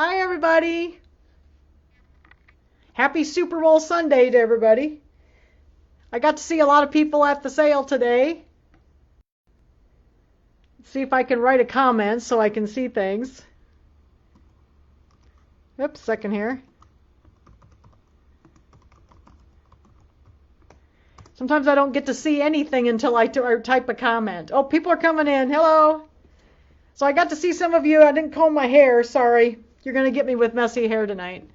Hi, everybody. Happy Super Bowl Sunday to everybody. I got to see a lot of people at the sale today. Let's see if I can write a comment so I can see things. Oops, second here. Sometimes I don't get to see anything until I type a comment. Oh, people are coming in. Hello. So I got to see some of you. I didn't comb my hair. Sorry. You're going to get me with messy hair tonight.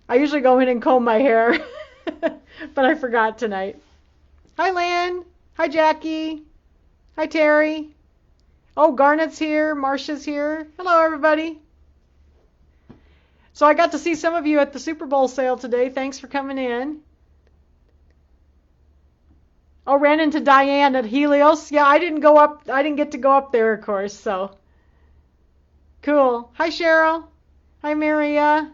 I usually go in and comb my hair, but I forgot tonight. Hi, Lan. Hi, Jackie. Hi, Terry. Oh, Garnet's here. Marcia's here. Hello, everybody. So I got to see some of you at the Super Bowl sale today. Thanks for coming in. Oh, ran into Diane at Helios. Yeah, I didn't get to go up there, of course, so. Cool. Hi, Cheryl. Hi, Maria.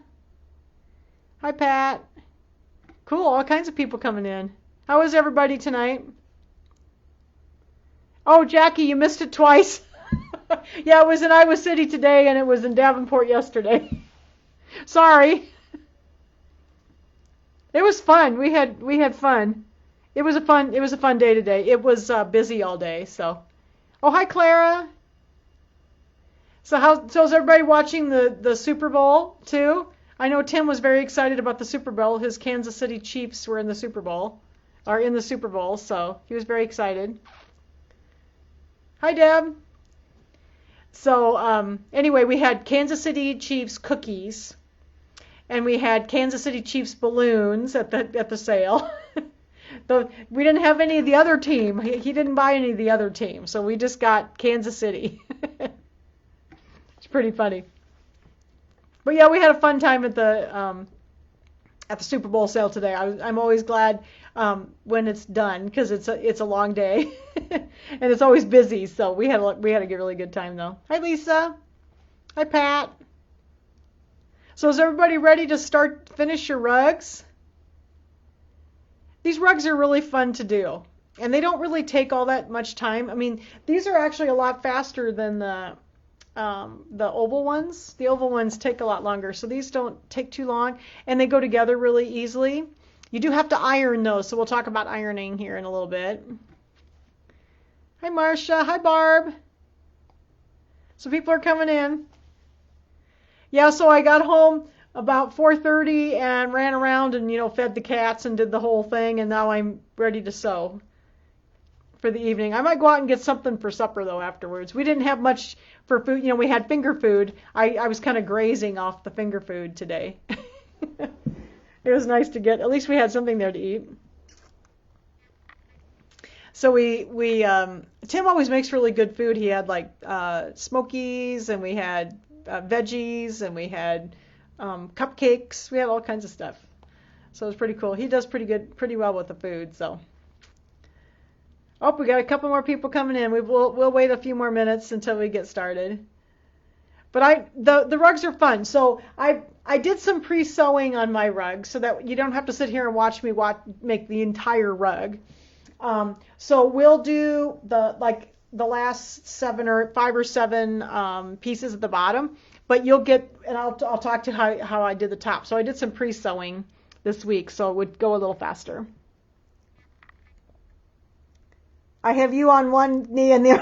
Hi, Pat. Cool, all kinds of people coming in. How is everybody tonight? Oh, Jackie, you missed it twice. Yeah, it was in Iowa City today, and it was in Davenport yesterday. Sorry. It was fun. We had fun. It was a fun day today. It was busy all day, so. Oh, hi, Clara. So is everybody watching the Super Bowl too? I know Tim was very excited about the Super Bowl. His Kansas City Chiefs were in the Super Bowl, so he was very excited. Hi, Deb. So anyway, we had Kansas City Chiefs cookies, and we had Kansas City Chiefs balloons at the sale. We didn't have any of the other team. He didn't buy any of the other team, so we just got Kansas City. It's pretty funny. But yeah, we had a fun time at the Super Bowl sale today. I'm always glad when it's done because it's a long day and it's always busy. So we had a really good time though. Hi, Lisa. Hi, Pat. So is everybody ready to finish your rugs? These rugs are really fun to do, and they don't really take all that much time. I mean, these are actually a lot faster than the oval ones. The oval ones take a lot longer, so these don't take too long, and they go together really easily. You do have to iron those, so we'll talk about ironing here in a little bit. Hi, Marcia. Hi, Barb. So people are coming in. Yeah, so I got home about 4:30 and ran around and fed the cats and did the whole thing, and now I'm ready to sew for the evening. I might go out and get something for supper though afterwards. We didn't have much for food. We had finger food. I was kind of grazing off the finger food today. It was nice to get. At least we had something there to eat. So Tim always makes really good food. He had like smokies, and we had veggies, and we had cupcakes. We had all kinds of stuff. So it was pretty cool. He does pretty well with the food. So. Oh, we got a couple more people coming in. We'll wait a few more minutes until we get started. But the rugs are fun. So I did some pre-sewing on my rug so that you don't have to sit here and watch me make the entire rug. So we'll do the last 5 or 7 pieces at the bottom, but you'll get, and I'll talk to how I did the top. So I did some pre-sewing this week, so it would go a little faster. I have you on one knee and the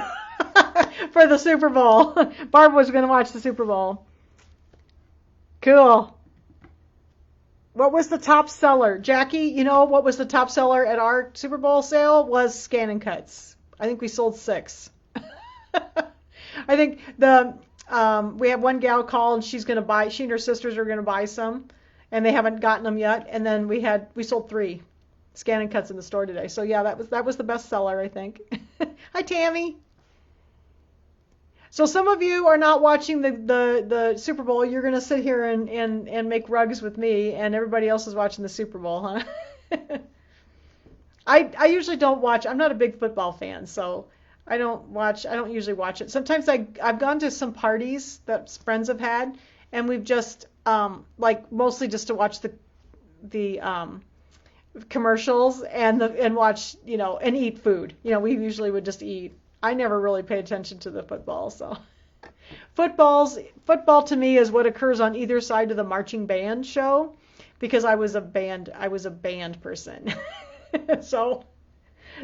for the Super Bowl. Barb was going to watch the Super Bowl. Cool. What was the top seller? Jackie, what was the top seller at our Super Bowl sale was Scan and Cuts. I think we sold 6. I think we have one gal call and she and her sisters are going to buy some, and they haven't gotten them yet. And then we sold 3. Scan and Cuts in the store today. So yeah, that was the best seller, I think. Hi, Tammy. So some of you are not watching the Super Bowl. You're going to sit here and make rugs with me, and everybody else is watching the Super Bowl, huh? I usually don't watch. I'm not a big football fan, so I don't usually watch it. Sometimes I've gone to some parties that friends have had, and we've just mostly just to watch the commercials and watch, and eat food. We usually would just eat. I never really pay attention to the football, so Football to me is what occurs on either side of the marching band show, because I was a band person. So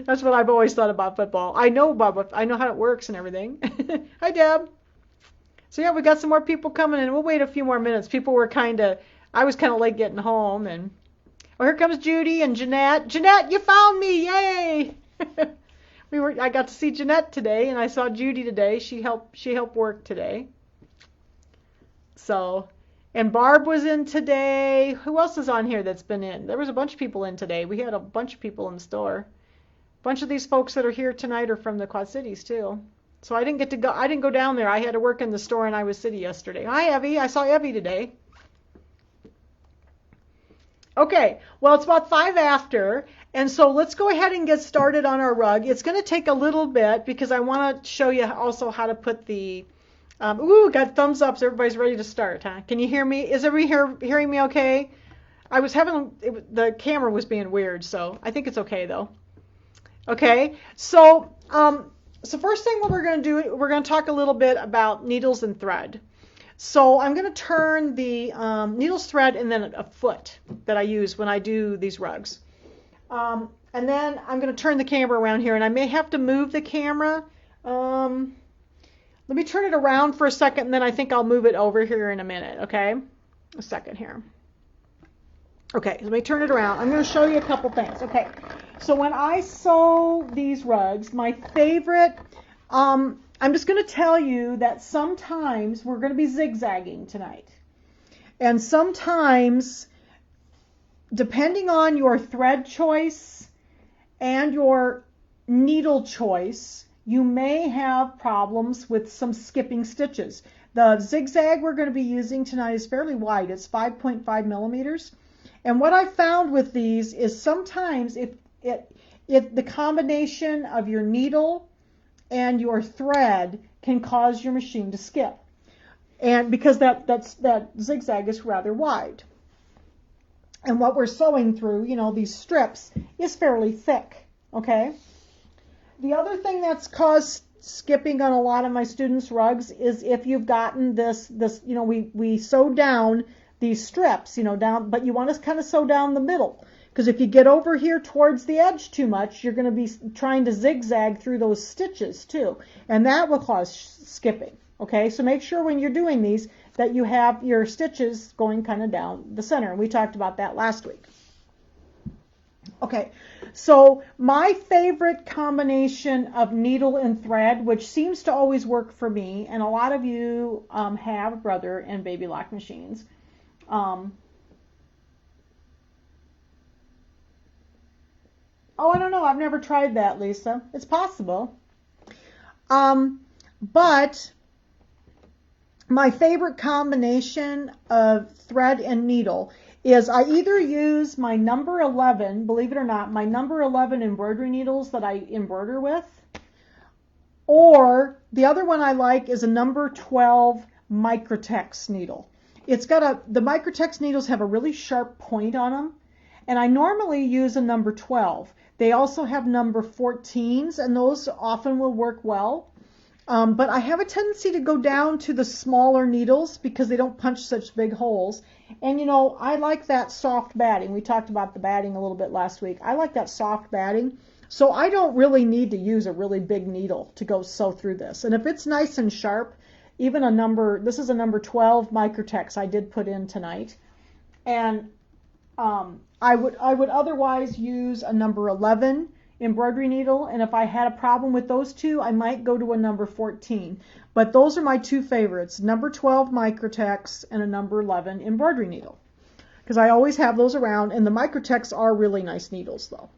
that's what I've always thought about football. I know how it works and everything. Hi, Deb. So yeah, we got some more people coming in. We'll wait a few more minutes. I was kind of late getting home, and oh, here comes Judy and Jeanette. Jeanette, you found me! Yay! I got to see Jeanette today, and I saw Judy today. She helped work today. So, and Barb was in today. Who else is on here that's been in? There was a bunch of people in today. We had a bunch of people in the store. A bunch of these folks that are here tonight are from the Quad Cities too. So I didn't go down there. I had to work in the store in Iowa City yesterday. Hi, Evie. I saw Evie today. Okay, well, it's about 5 after, and so let's go ahead and get started on our rug. It's going to take a little bit because I want to show you also how to put the, got thumbs up, so everybody's ready to start, huh? Can you hear me? Is everybody hearing me okay? The camera was being weird, so I think it's okay, though. Okay, so first thing what we're going to do, we're going to talk a little bit about needles and thread. So I'm going to turn the needles, thread, and then a foot that I use when I do these rugs. And then I'm going to turn the camera around here, and I may have to move the camera. Let me turn it around for a second, and then I think I'll move it over here in a minute, okay? A second here. Okay, let me turn it around. I'm going to show you a couple things. Okay, so when I sew these rugs, my favorite... I'm just going to tell you that sometimes we're going to be zigzagging tonight. And sometimes, depending on your thread choice and your needle choice, you may have problems with some skipping stitches. The zigzag we're going to be using tonight is fairly wide. It's 5.5 millimeters. And what I found with these is sometimes if the combination of your needle and your thread can cause your machine to skip, and because that zigzag is rather wide, and what we're sewing through, these strips, is fairly thick. Okay. The other thing that's caused skipping on a lot of my students' rugs is if you've gotten this we sew down these strips, down, but you want to kind of sew down the middle. Because if you get over here towards the edge too much, you're going to be trying to zigzag through those stitches too. And that will cause skipping. Okay, so make sure when you're doing these that you have your stitches going kind of down the center. And we talked about that last week. Okay, so my favorite combination of needle and thread, which seems to always work for me, and a lot of you have Brother and Baby Lock machines. Oh, I don't know. I've never tried that, Lisa. It's possible. But my favorite combination of thread and needle is I either use my number 11, believe it or not, my number 11 embroidery needles that I embroider with, or the other one I like is a number 12 Microtex needle. The Microtex needles have a really sharp point on them, and I normally use a number 12. They also have number 14s, and those often will work well. But I have a tendency to go down to the smaller needles because they don't punch such big holes. And, I like that soft batting. We talked about the batting a little bit last week. I like that soft batting. So I don't really need to use a really big needle to go sew through this. And if it's nice and sharp, even this is a number 12 Microtex I did put in tonight. And I would otherwise use a number 11 embroidery needle, and if I had a problem with those two, I might go to a number 14. But those are my two favorites, number 12 Microtex and a number 11 embroidery needle, because I always have those around, and the Microtex are really nice needles though.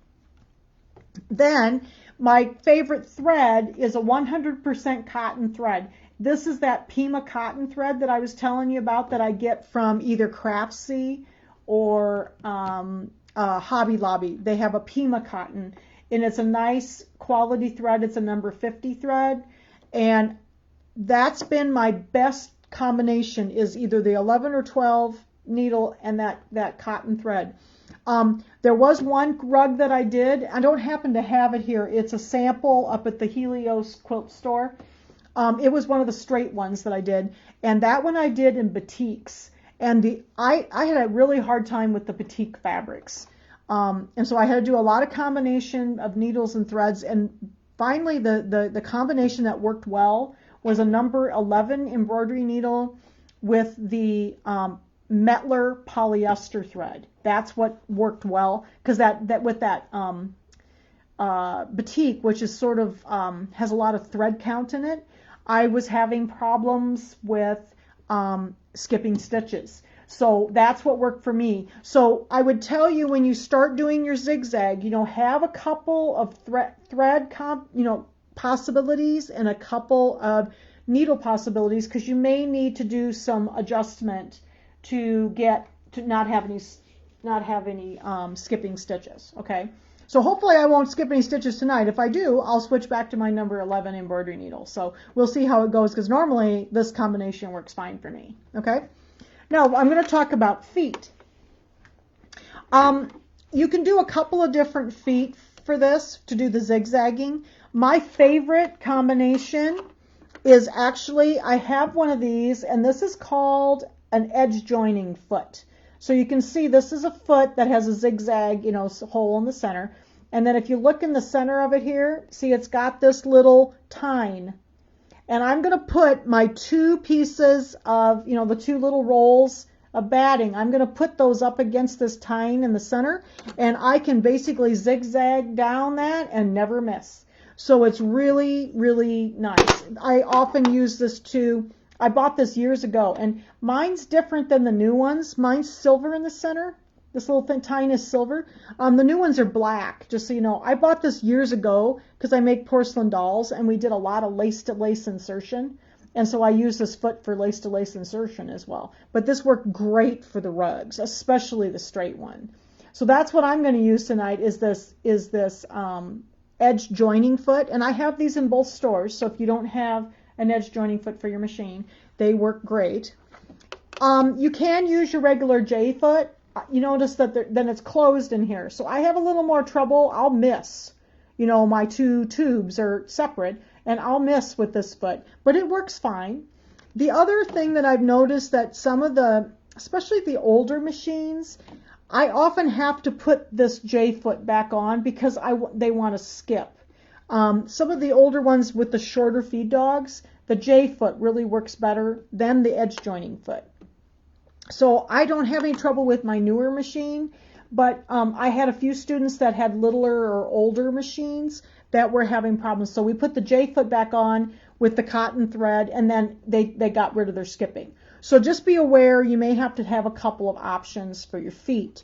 Then my favorite thread is a 100% cotton thread. This is that Pima cotton thread that I was telling you about that I get from either Craftsy or Hobby Lobby. They have a Pima cotton, and it's a nice quality thread. It's a number 50 thread, and that's been my best combination, is either the 11 or 12 needle and that cotton thread. There was one rug that I did. I don't happen to have it here. It's a sample up at the Helios quilt store. It was one of the straight ones that I did, and that one I did in batiks. And I had a really hard time with the batik fabrics, and so I had to do a lot of combination of needles and threads. And finally, the combination that worked well was a number 11 embroidery needle with the Metler polyester thread. That's what worked well, because that with that batik, which is sort of has a lot of thread count in it, I was having problems with skipping stitches. So that's what worked for me. So I would tell you, when you start doing your zigzag, have a couple of thread possibilities and a couple of needle possibilities, because you may need to do some adjustment to not have any skipping stitches. Okay. So hopefully I won't skip any stitches tonight. If I do, I'll switch back to my number 11 embroidery needle. So we'll see how it goes, because normally this combination works fine for me. Okay. Now I'm going to talk about feet. You can do a couple of different feet for this to do the zigzagging. My favorite combination is actually, I have one of these, and this is called an edge joining foot. So you can see this is a foot that has a zigzag, hole in the center. And then if you look in the center of it here, see it's got this little tine. And I'm going to put my two pieces of, the two little rolls of batting, I'm going to put those up against this tine in the center, and I can basically zigzag down that and never miss. So it's really, really nice. I often use this too. I bought this years ago, and mine's different than the new ones. Mine's silver in the center. This little tine is silver. The new ones are black, just so you know. I bought this years ago because I make porcelain dolls, and we did a lot of lace-to-lace insertion. And so I use this foot for lace-to-lace insertion as well. But this worked great for the rugs, especially the straight one. So that's what I'm going to use tonight, is this edge joining foot. And I have these in both stores, so if you don't have an edge joining foot for your machine, they work great. You can use your regular J foot. You notice that then it's closed in here. So I have a little more trouble. I'll miss. My two tubes are separate, and I'll miss with this foot. But it works fine. The other thing that I've noticed, that some of especially the older machines, I often have to put this J foot back on because they want to skip. Some of the older ones with the shorter feed dogs, the J foot really works better than the edge joining foot. So I don't have any trouble with my newer machine, but I had a few students that had littler or older machines that were having problems. So we put the J foot back on with the cotton thread, and then they got rid of their skipping. So just be aware, you may have to have a couple of options for your feet.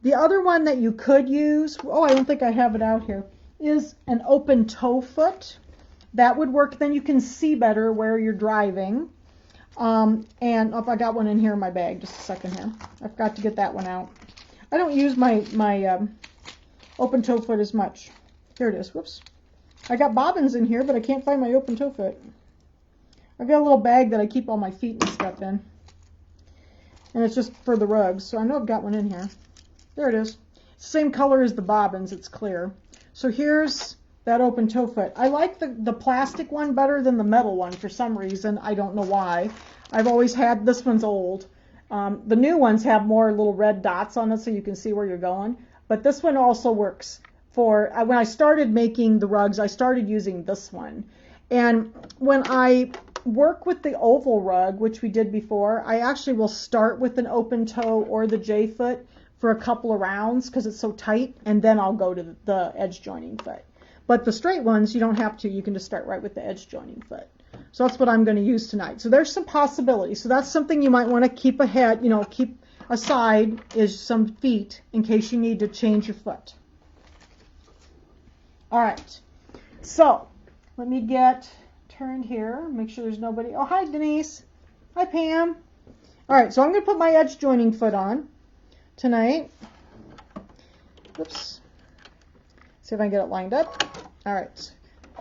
The other one that you could use, I don't think I have it out here, is an open toe foot. That would work. Then you can see better where you're driving. And I got one in here in my bag. Just a second here. I forgot to get that one out. I don't use my open toe foot as much. Here it is. Whoops. I got bobbins in here, but I can't find my open toe foot. I've got a little bag that I keep all my feet and stuff in. And it's just for the rugs. So I know I've got one in here. There it is. Same color as the bobbins. It's clear. So here's that open toe foot. I like the plastic one better than the metal one for some reason. I don't know why. I've always had, this one's old. The new ones have more little red dots on it so you can see where you're going. But this one also works for, when I started making the rugs, I started using this one. And when I work with the oval rug, which we did before, I actually will start with an open toe or the J foot for a couple of rounds because it's so tight, and then I'll go to the edge joining foot. But the straight ones, you don't have to. You can just start right with the edge joining foot. So that's what I'm going to use tonight. So there's some possibilities. So that's something you might want to keep ahead, keep aside, is some feet in case you need to change your foot. All right. So let me get turned here. Make sure there's nobody. Oh, hi, Denise. Hi, Pam. All right. So I'm going to put my edge joining foot on tonight. Oops. See if I can get it lined up. All right.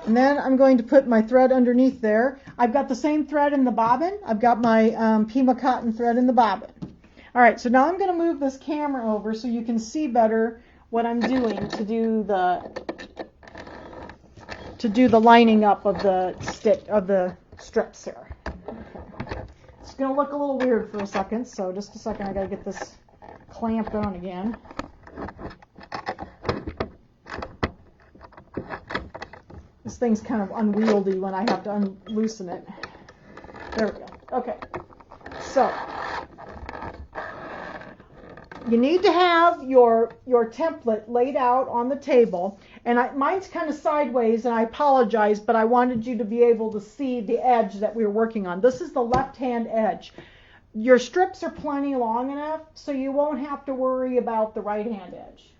And then I'm going to put my thread underneath there. I've got the same thread in the bobbin. I've got my Pima cotton thread in the bobbin. All right, so now I'm going to move this camera over so you can see better what I'm doing to do the lining up of the strips here. Okay. It's going to look a little weird for a second, so just a second, I got to get this clamped on again. This thing's kind of unwieldy when I have to loosen it. There we go. Okay. So, you need to have your template laid out on the table. And mine's kind of sideways, and I apologize, but I wanted you to be able to see the edge that we were working on. This is the left-hand edge. Your strips are plenty long enough, so you won't have to worry about the right-hand edge.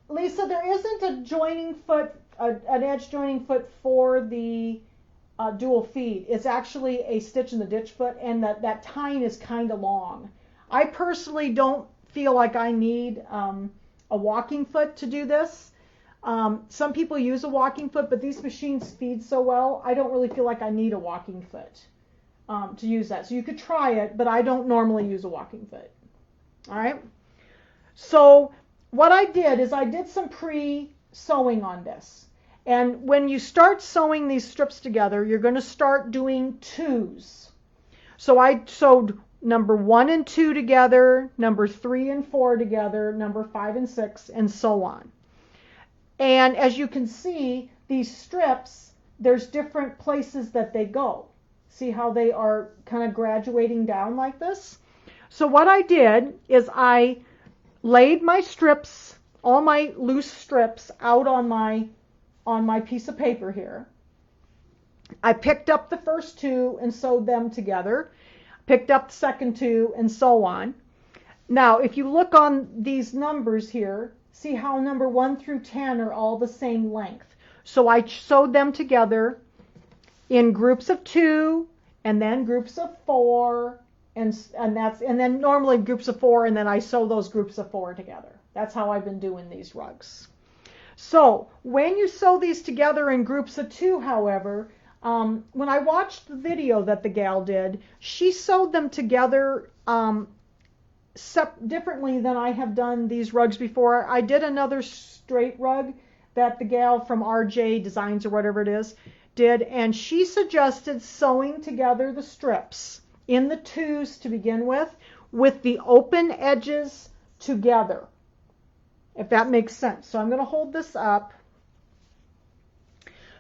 Lisa, there isn't a joining foot, an edge joining foot for the dual feed. It's actually a stitch in the ditch foot, and that tine is kind of long. I personally don't feel like I need a walking foot to do this. Some people use a walking foot, but these machines feed so well, I don't really feel like I need a walking foot to use that. So you could try it, but I don't normally use a walking foot. All right. So what I did is I did some pre-sewing on this. And when you start sewing these strips together, you're going to start doing twos. So I sewed number 1 and 2 together, number 3 and 4 together, number 5 and 6, and so on. And as you can see, these strips, there's different places that they go. See how they are kind of graduating down like this? So what I did is I laid my strips, all my loose strips, out on my piece of paper here. I picked up the first 2 and sewed them together, picked up the second 2, and so on. Now, if you look on these numbers here, see how number 1 through 10 are all the same length. So I sewed them together in groups of 2, and then groups of 4, and then normally groups of 4, and then I sew those groups of 4 together. That's how I've been doing these rugs. So when you sew these together in groups of 2, however, when I watched the video that the gal did, she sewed them together differently than I have done these rugs before. I did another straight rug that the gal from RJ Designs or whatever it is did, and she suggested sewing together the strips in the 2s to begin with the open edges together, if that makes sense. So I'm going to hold this up.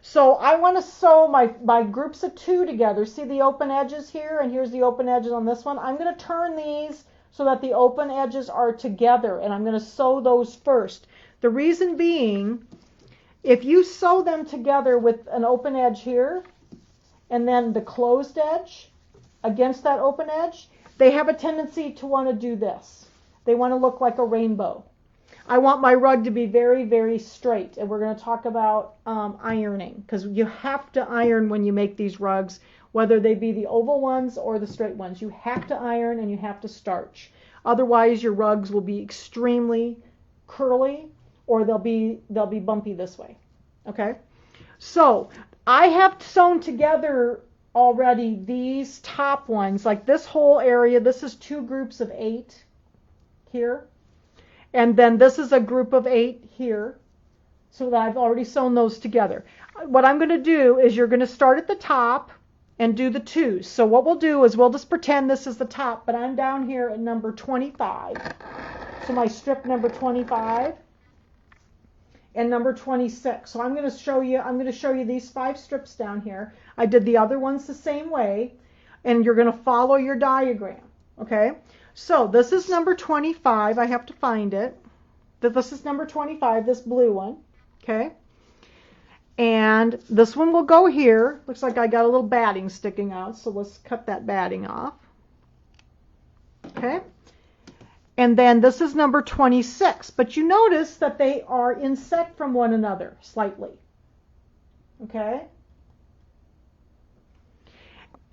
So I want to sew my groups of 2 together. See the open edges here, and here's the open edges on this one. I'm going to turn these so that the open edges are together, and I'm going to sew those first. The reason being, if you sew them together with an open edge here, and then the closed edge against that open edge, they have a tendency to want to do this. They want to look like a rainbow. I want my rug to be very, very straight, and we're going to talk about ironing, because you have to iron when you make these rugs, whether they be the oval ones or the straight ones. You have to iron and you have to starch. Otherwise, your rugs will be extremely curly, or they'll be bumpy this way. Okay? So I have sewn together already these top ones, like this whole area. This is 2 groups of 8 here. And then this is a group of 8 here, so that I've already sewn those together. What I'm going to do is you're going to start at the top and do the 2s. So what we'll do is we'll just pretend this is the top, but I'm down here at number 25. So my strip number 25 and number 26. So I'm going to show you these 5 strips down here. I did the other ones the same way, and you're going to follow your diagram. Okay? So this is number 25. I have to find it. This is number 25, this blue one. Okay? And this one will go here. Looks like I got a little batting sticking out, so let's cut that batting off. Okay? And then this is number 26. But you notice that they are inset from one another slightly. Okay?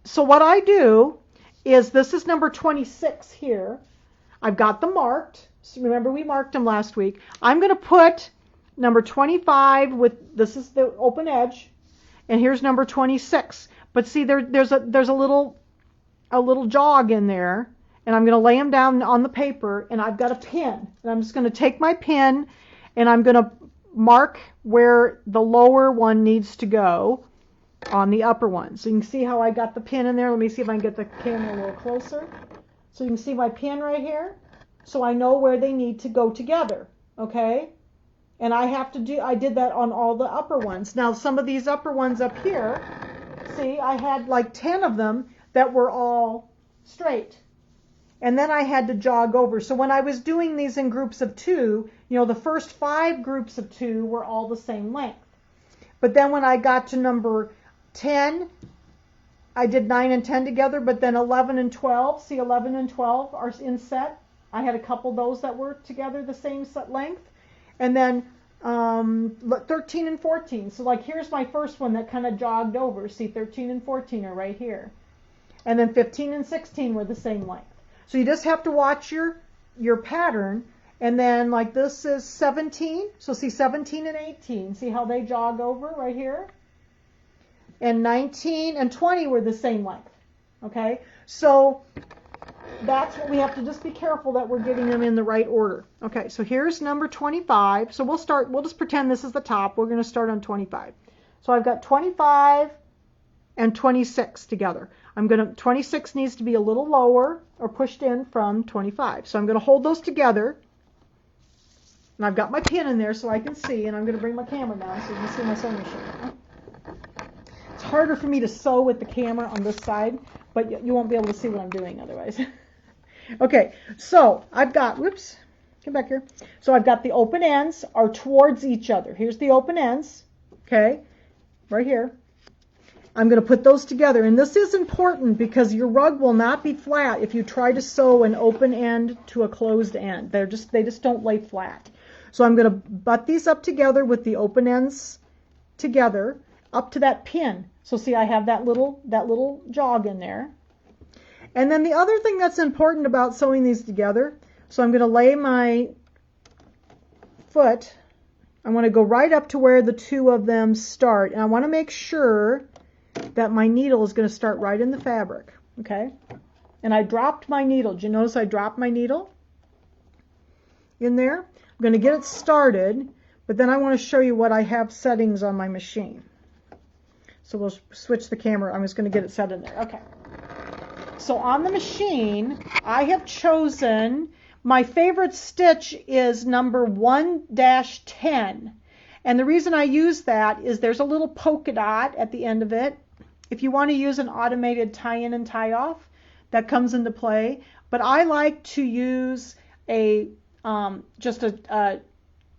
So what I do is, this is number 26 here. I've got them marked. So remember, we marked them last week. I'm going to put number 25 with, this is the open edge, and here's number 26. But see, there's a little jog in there, and I'm going to lay them down on the paper, and I've got a pin. And I'm just going to take my pin, and I'm going to mark where the lower one needs to go on the upper one. So you can see how I got the pin in there. Let me see if I can get the camera a little closer. So you can see my pin right here. So I know where they need to go together, okay? And I did that on all the upper ones. Now some of these upper ones up here, see, I had like 10 of them that were all straight. And then I had to jog over. So when I was doing these in groups of 2, the first 5 groups of 2 were all the same length. But then when I got to number 10, I did 9 and 10 together, but then 11 and 12, see 11 and 12 are in set. I had a couple of those that were together the same set length. And then 13 and 14. So like here's my first one that kind of jogged over. See, 13 and 14 are right here. And then 15 and 16 were the same length. So you just have to watch your pattern. And then like this is 17. So see 17 and 18. See how they jog over right here? And 19 and 20 were the same length. Okay? So that's what we have to just be careful that we're getting them in the right order. Okay, so here's number 25. So we'll just pretend this is the top. We're going to start on 25. So I've got 25 and 26 together. 26 needs to be a little lower or pushed in from 25. So I'm going to hold those together. And I've got my pin in there so I can see, and I'm going to bring my camera down so you can see my sewing machine. It's harder for me to sew with the camera on this side, but you won't be able to see what I'm doing otherwise. Okay, so I've got, whoops, come back here. So I've got the open ends are towards each other. Here's the open ends, okay, right here. I'm going to put those together, and this is important because your rug will not be flat if you try to sew an open end to a closed end. They just don't lay flat. So I'm going to butt these up together with the open ends together up to that pin. So see, I have that little jog in there. And then the other thing that's important about sewing these together, so I'm going to lay my foot, I want to go right up to where the 2 of them start, and I want to make sure that my needle is going to start right in the fabric, okay? And I dropped my needle. Did you notice I dropped my needle in there? I'm going to get it started, but then I want to show you what I have settings on my machine. So we'll switch the camera. I'm just going to get it set in there. Okay. So on the machine, I have chosen, my favorite stitch is number 1-10. And the reason I use that is there's a little polka dot at the end of it. If you want to use an automated tie-in and tie-off, that comes into play. But I like to use just a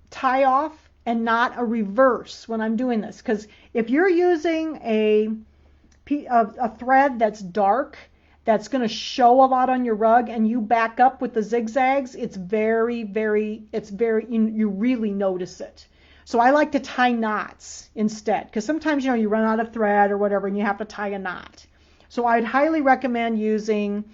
tie-off and not a reverse when I'm doing this. Because if you're using a thread that's dark, that's going to show a lot on your rug, and you back up with the zigzags, you really notice it. So I like to tie knots instead, because sometimes you run out of thread or whatever, and you have to tie a knot. So I'd highly recommend using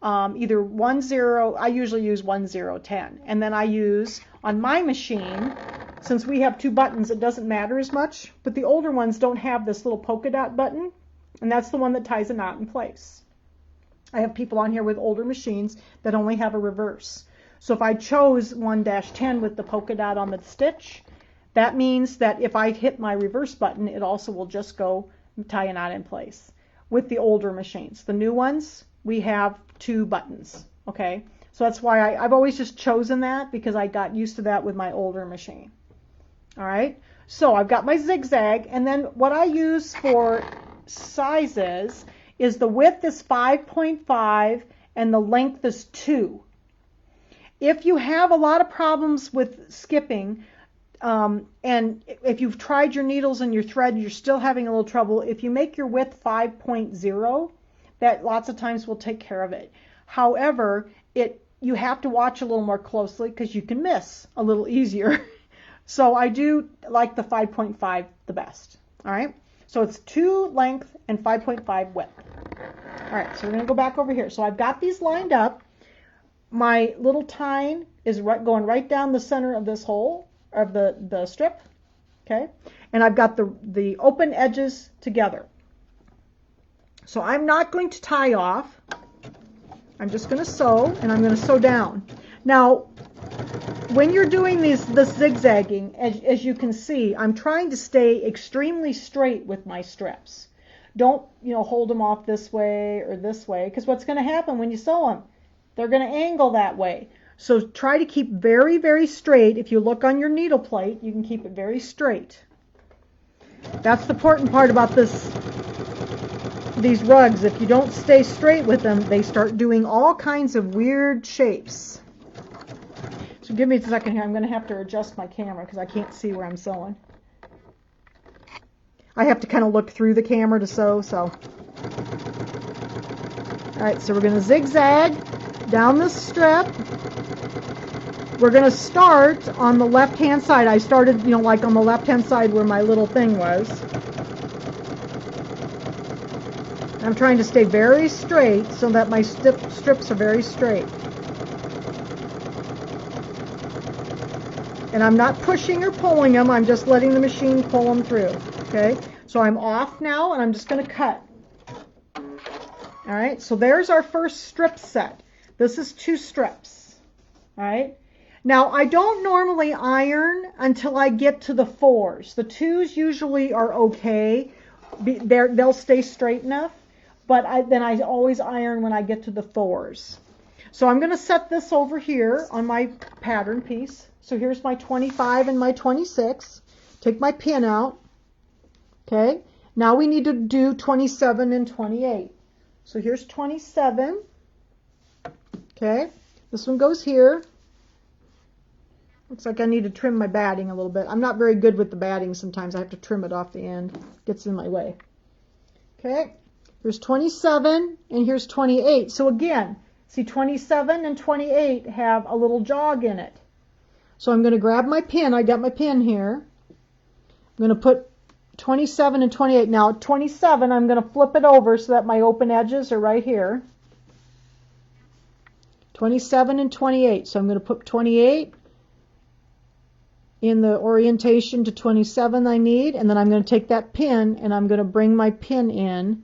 either 1-0. I usually use 1-0-10, and then I use on my machine, since we have 2 buttons, it doesn't matter as much. But the older ones don't have this little polka dot button, and that's the one that ties a knot in place. I have people on here with older machines that only have a reverse. So if I chose 1-10 with the polka dot on the stitch, that means that if I hit my reverse button, it also will just go tie a knot in place with the older machines. The new ones, we have 2 buttons, okay? So that's why I've always just chosen that, because I got used to that with my older machine. All right, so I've got my zigzag, and then what I use for sizes is the width is 5.5 and the length is 2. If you have a lot of problems with skipping, and if you've tried your needles and your thread, you're still having a little trouble, if you make your width 5.0, that lots of times will take care of it. However, you have to watch a little more closely because you can miss a little easier. So I do like the 5.5 the best. All right. So it's 2 length and 5.5 width. All right, so we're going to go back over here. So I've got these lined up. My little tine is going right down the center of this hole, of the strip, okay? And I've got the open edges together. So I'm not going to tie off. I'm just going to sew, and I'm going to sew down. Now, when you're doing this zigzagging, as you can see, I'm trying to stay extremely straight with my strips. Don't, hold them off this way or this way, because what's going to happen when you sew them? They're going to angle that way. So try to keep very, very straight. If you look on your needle plate, you can keep it very straight. That's the important part about these rugs. If you don't stay straight with them, they start doing all kinds of weird shapes. So give me a second here. I'm going to have to adjust my camera because I can't see where I'm sewing. I have to kind of look through the camera to sew, so. Alright, so we're going to zigzag down this strip. We're going to start on the left-hand side. I started, like on the left-hand side where my little thing was. I'm trying to stay very straight so that my strips are very straight. And I'm not pushing or pulling them. I'm just letting the machine pull them through. Okay, so I'm off now, and I'm just going to cut. All right, so there's our first strip set. This is 2 strips. All right. Now, I don't normally iron until I get to the 4s. The 2s usually are okay. They'll stay straight enough, but then I always iron when I get to the 4s. So I'm going to set this over here on my pattern piece. So here's my 25 and my 26. Take my pin out. Okay, now we need to do 27 and 28. So here's 27. Okay, this one goes here. Looks like I need to trim my batting a little bit. I'm not very good with the batting sometimes. I have to trim it off the end. It gets in my way. Okay, here's 27 and here's 28. So again, see 27 and 28 have a little jog in it. So I'm going to grab my pin. I got my pin here. I'm going to put 27 and 28. Now 27, I'm going to flip it over so that my open edges are right here. 27 and 28. So I'm going to put 28 in the orientation to 27 I need, and then I'm going to take that pin and I'm going to bring my pin in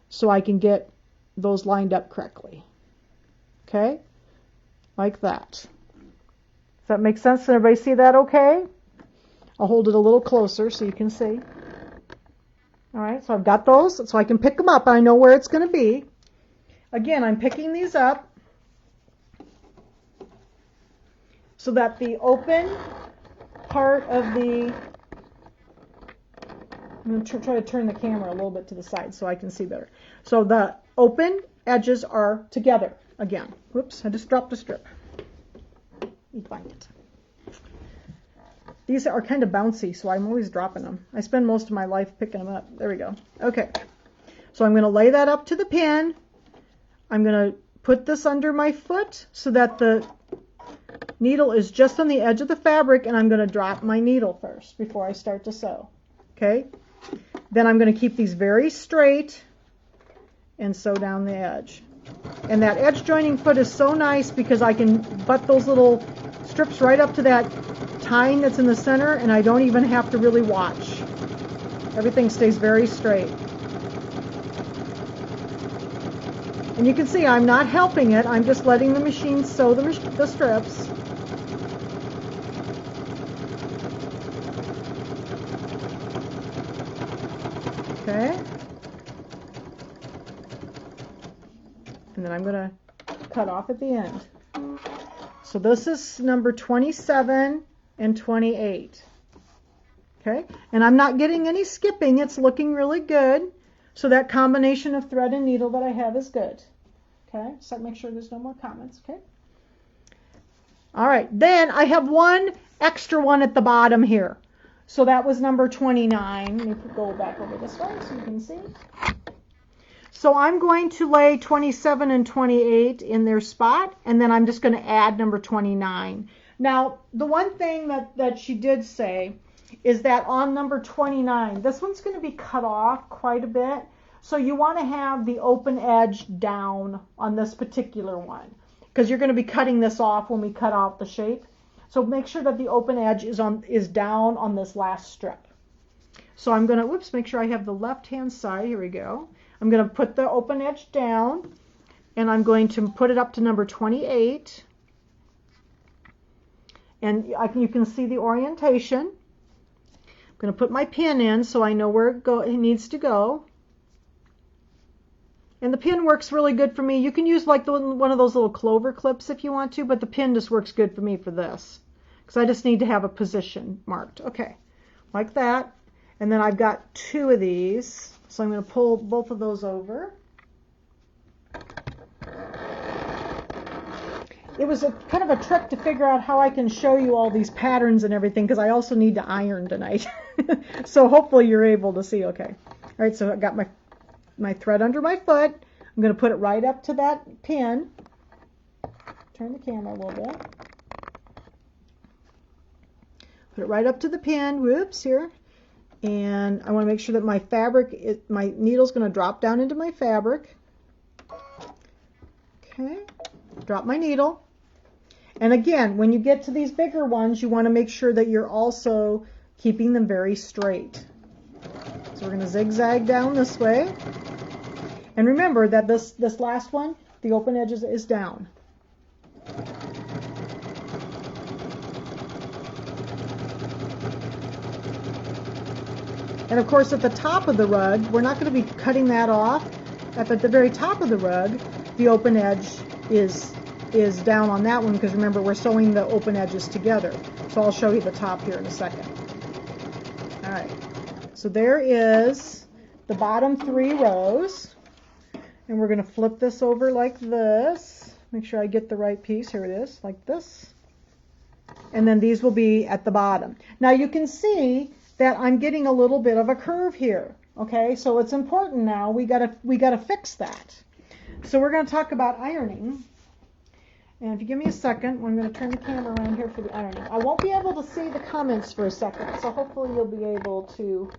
so I can get those lined up correctly. Okay? Like that. Does that make sense? Does everybody see that okay? I'll hold it a little closer so you can see. All right, so I've got those, so I can pick them up. I know where it's going to be. Again, I'm picking these up so that the open part of the... I'm going to try to turn the camera a little bit to the side so I can see better. So the open edges are together again. Whoops, I just dropped a strip. Let me find it. These are kind of bouncy, so I'm always dropping them. I spend most of my life picking them up. There we go. Okay. So I'm going to lay that up to the pin. I'm going to put this under my foot so that the needle is just on the edge of the fabric, and I'm going to drop my needle first before I start to sew. Okay? Then I'm going to keep these very straight and sew down the edge. And that edge joining foot is so nice because I can butt those little strips right up to that tine that's in the center, and I don't even have to really watch. Everything stays very straight. And you can see I'm not helping it. I'm just letting the machine sew the strips. Okay. And then I'm going to cut off at the end. So this is number 27 and 28. Okay, and I'm not getting any skipping. It's looking really good. So that combination of thread and needle that I have is good. Okay, so make sure there's no more comments. Okay. All right, then I have one extra one at the bottom here. So that was number 29. Let me go back over this way so you can see. So I'm going to lay 27 and 28 in their spot, and then I'm just going to add number 29. Now, the one thing that she did say is that on number 29, this one's going to be cut off quite a bit. So you want to have the open edge down on this particular one, because you're going to be cutting this off when we cut out the shape. So make sure that the open edge is down on this last strip. So I'm going to, make sure I have the left-hand side. Here we go. I'm going to put the open edge down, and I'm going to put it up to number 28. And you can see the orientation. I'm going to put my pin in so I know where it needs to go. And the pin works really good for me. You can use like one of those little clover clips if you want to, but the pin just works good for me for this. Because I just need to have a position marked. Okay, like that. And then I've got 2 of these. So I'm going to pull both of those over. It was kind of a trick to figure out how I can show you all these patterns and everything, because I also need to iron tonight. So hopefully you're able to see okay. All right, so I've got my thread under my foot. I'm going to put it right up to that pin. Turn the camera a little bit. Put it right up to the pin. Whoops, here. And I want to make sure that my fabric, my needle's going to drop down into my fabric. Okay, drop my needle. And again, when you get to these bigger ones, you want to make sure that you're also keeping them very straight. So we're going to zigzag down this way. And remember that this last one, the open edge is down. And of course at the top of the rug, we're not going to be cutting that off. At the very top of the rug, the open edge is down on that one, because remember we're sewing the open edges together. So I'll show you the top here in a second. All right, so there is the bottom 3 rows, and we're going to flip this over like this. Make sure I get the right piece. Here it is, like this. And then these will be at the bottom. Now you can see that I'm getting a little bit of a curve here. Okay, so it's important now. We gotta fix that. So we're going to talk about ironing. And if you give me a second, I'm going to turn the camera around here for the ironing. I won't be able to see the comments for a second, so hopefully you'll be able to,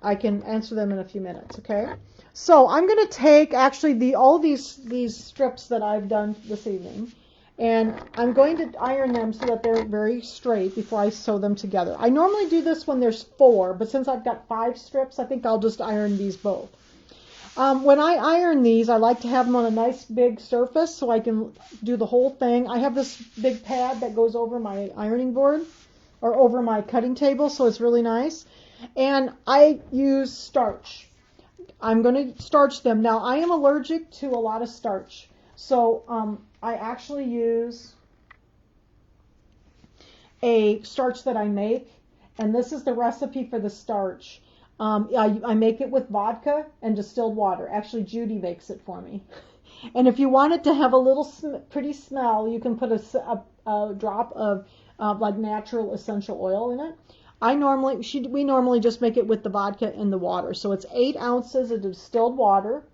I can answer them in a few minutes, okay? So I'm going to take actually all these strips that I've done this evening, and I'm going to iron them so that they're very straight before I sew them together. I normally do this when there's 4, but since I've got 5 strips, I think I'll just iron these both. When I iron these, I like to have them on a nice big surface so I can do the whole thing. I have this big pad that goes over my ironing board or over my cutting table, so it's really nice. And I use starch. I'm going to starch them. Now, I am allergic to a lot of starch, so I actually use a starch that I make, and this is the recipe for the starch. I make it with vodka and distilled water. Actually, Judy makes it for me. And if you want it to have a little pretty smell, you can put a drop of like natural essential oil in it. We normally just make it with the vodka and the water. So it's 8 ounces of distilled water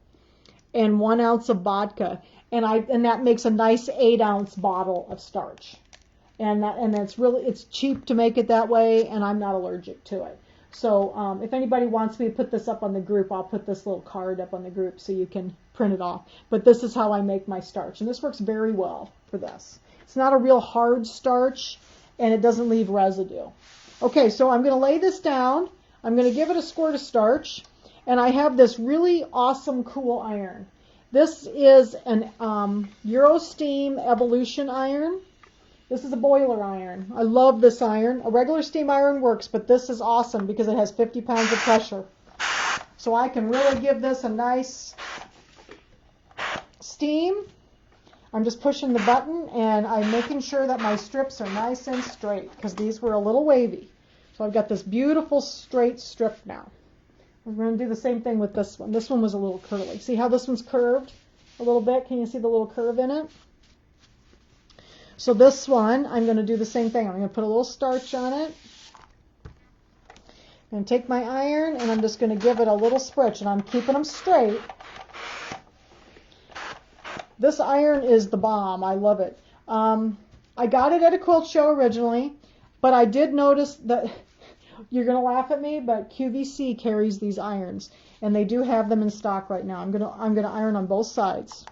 and 1 ounce of vodka, and that makes a nice 8-ounce bottle of starch. And it's cheap to make it that way, and I'm not allergic to it. So if anybody wants me to put this up on the group, I'll put this little card up on the group so you can print it off. But this is how I make my starch, and this works very well for this. It's not a real hard starch, and it doesn't leave residue. Okay, so I'm going to lay this down. I'm going to give it a squirt of starch, and I have this really awesome, cool iron. This is an Eurosteam Evolution iron. This is a boiler iron. I love this iron. A regular steam iron works, but this is awesome because it has 50 pounds of pressure. So I can really give this a nice steam. I'm just pushing the button, and I'm making sure that my strips are nice and straight because these were a little wavy. So I've got this beautiful straight strip now. We're going to do the same thing with this one. This one was a little curly. See how this one's curved a little bit? Can you see the little curve in it? So this one, I'm going to do the same thing. I'm going to put a little starch on it. I'm going to take my iron, and I'm just going to give it a little spritz, and I'm keeping them straight. This iron is the bomb. I love it. I got it at a quilt show originally, but I did notice that, you're going to laugh at me, but QVC carries these irons, and they do have them in stock right now. I'm going to iron on both sides.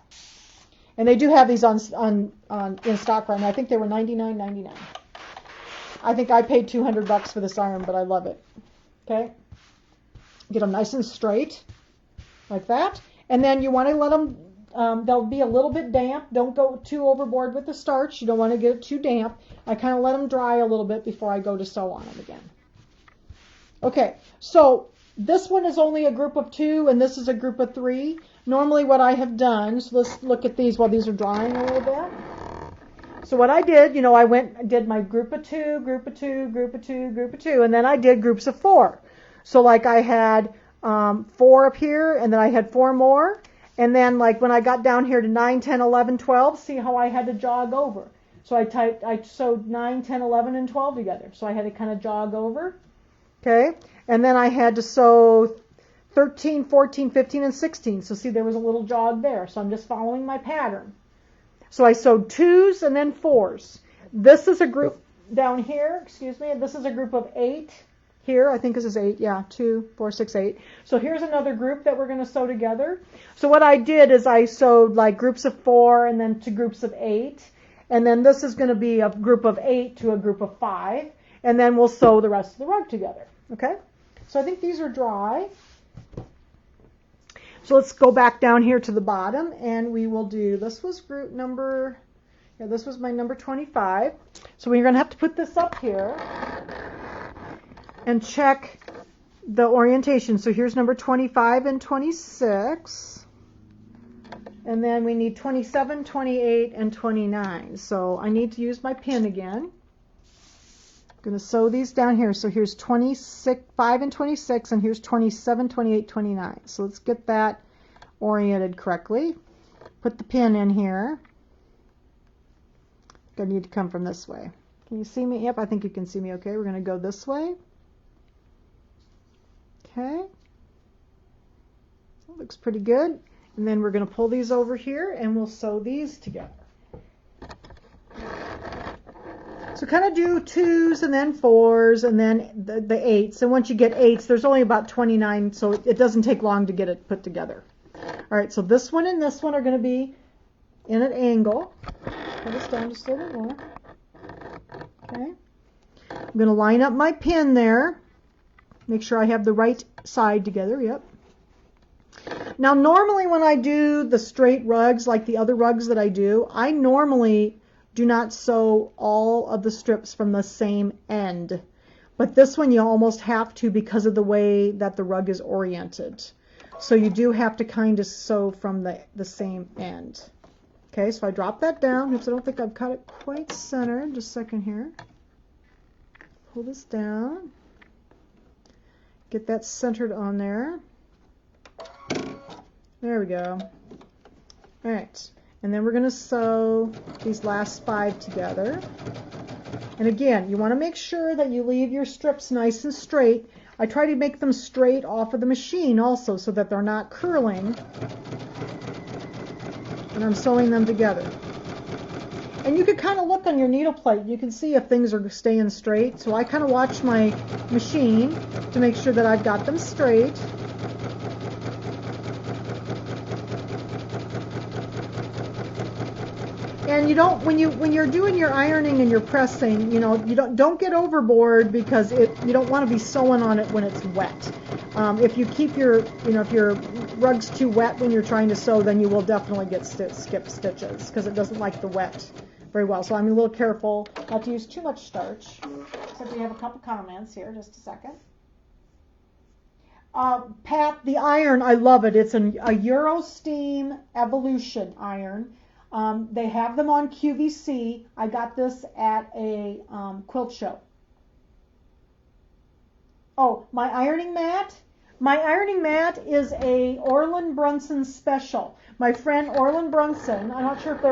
And they do have these in stock right now. I think they were $99.99. I think I paid $200 for this iron, but I love it. Okay? Get them nice and straight, like that. And then you want to let them they'll be a little bit damp. Don't go too overboard with the starch. You don't want to get it too damp. I kind of let them dry a little bit before I go to sew on them again. Okay, so this one is only a group of 2 and this is a group of 3. Normally what I have done, so let's look at these while these are drying a little bit. So what I did, I did my group of 2, group of 2, group of 2, group of 2, and then I did groups of 4. So like I had 4 up here, and then I had 4 more, and then like when I got down here to 9, 10, 11, 12, see how I had to jog over. So I sewed 9, 10, 11, and 12 together. So I had to kind of jog over, okay? And then I had to sew 13, 14, 15, and 16. So see, there was a little jog there. So I'm just following my pattern. So I sewed 2s and then 4s. This is a group down here, this is a group of 8 here. I think this is 8, yeah, 2, 4, 6, 8. So here's another group that we're going to sew together. So what I did is I sewed like groups of 4 and then to groups of 8. And then this is going to be a group of 8 to a group of 5. And then we'll sew the rest of the rug together, okay? So I think these are dry. So let's go back down here to the bottom, and we will do, this was group number, this was my number 25. So we're going to have to put this up here and check the orientation. So here's number 25 and 26. And then we need 27, 28, and 29. So I need to use my pin again. I'm going to sew these down here. So here's 25 and 26, and here's 27, 28, 29. So let's get that oriented correctly. Put the pin in here. I need to come from this way. Can you see me? Yep, I think you can see me okay. We're going to go this way. Okay. That looks pretty good. And then we're going to pull these over here, and we'll sew these together. So kind of do 2s and then 4s and then the 8s. And once you get 8s, there's only about 29, so it doesn't take long to get it put together. All right, so this one and this one are going to be in an angle. Put this down just a little bit more. Okay. I'm going to line up my pin there. Make sure I have the right side together. Yep. Now, normally when I do the straight rugs, like the other rugs that I do, I normally do not sew all of the strips from the same end. But this one you almost have to because of the way that the rug is oriented. So you do have to kind of sew from the same end. Okay, so I drop that down. Oops, I don't think I've cut it quite centered. Just a second here. Pull this down. Get that centered on there. There we go. All right. And then we're going to sew these last 5 together. And again, you want to make sure that you leave your strips nice and straight. I try to make them straight off of the machine also so that they're not curling. And I'm sewing them together. And you can kind of look on your needle plate. You can see if things are staying straight. So I kind of watch my machine to make sure that I've got them straight. And you don't, when you're doing your ironing and you're pressing, you don't get overboard because you don't want to be sewing on it when it's wet. If you keep if your rug's too wet when you're trying to sew, then you will definitely get skip stitches because it doesn't like the wet very well. So I'm a little careful not to use too much starch. Except we have a couple comments here. Just a second. Pat, the iron, I love it. It's a Eurosteam Evolution iron. They have them on QVC. I got this at a quilt show. Oh, my ironing mat? My ironing mat is a Orland Brunson special. My friend Orland Brunson, I'm not sure if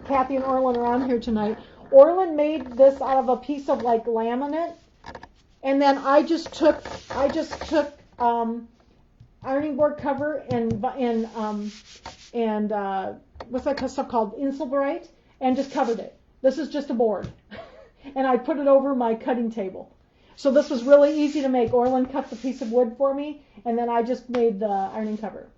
Kathy and Orland are on here tonight. Orland made this out of a piece of like laminate, and then I just took ironing board cover and what's that stuff called? Insulbrite, and just covered it. This is just a board. And I put it over my cutting table. So this was really easy to make. Orland cut the piece of wood for me, and then I just made the ironing cover.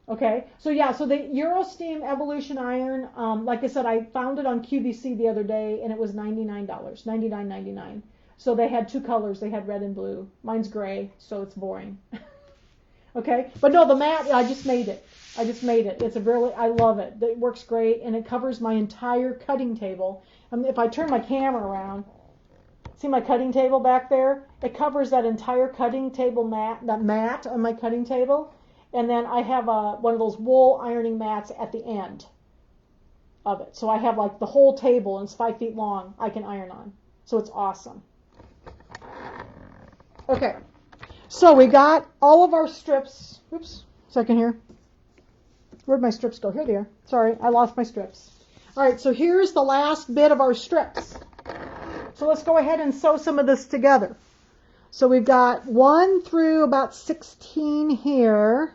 Okay, so yeah, so the Eurosteam Evolution iron, like I said, I found it on QVC the other day, and it was $99, $99.99. So they had 2 colors. They had red and blue. Mine's gray, so it's boring. Okay, but no, the mat, I just made it. It's a really, I love it. It works great, and it covers my entire cutting table. If I turn my camera around, see my cutting table back there? It covers that entire cutting table mat, that mat on my cutting table. And then I have one of those wool ironing mats at the end of it. So I have like the whole table, and it's 5 feet long, I can iron on. So it's awesome. Okay, so we got all of our strips. Oops, second here. Where'd my strips go? Here they are. Sorry, I lost my strips. All right, so here's the last bit of our strips. So let's go ahead and sew some of this together. So we've got 1 through about 16 here.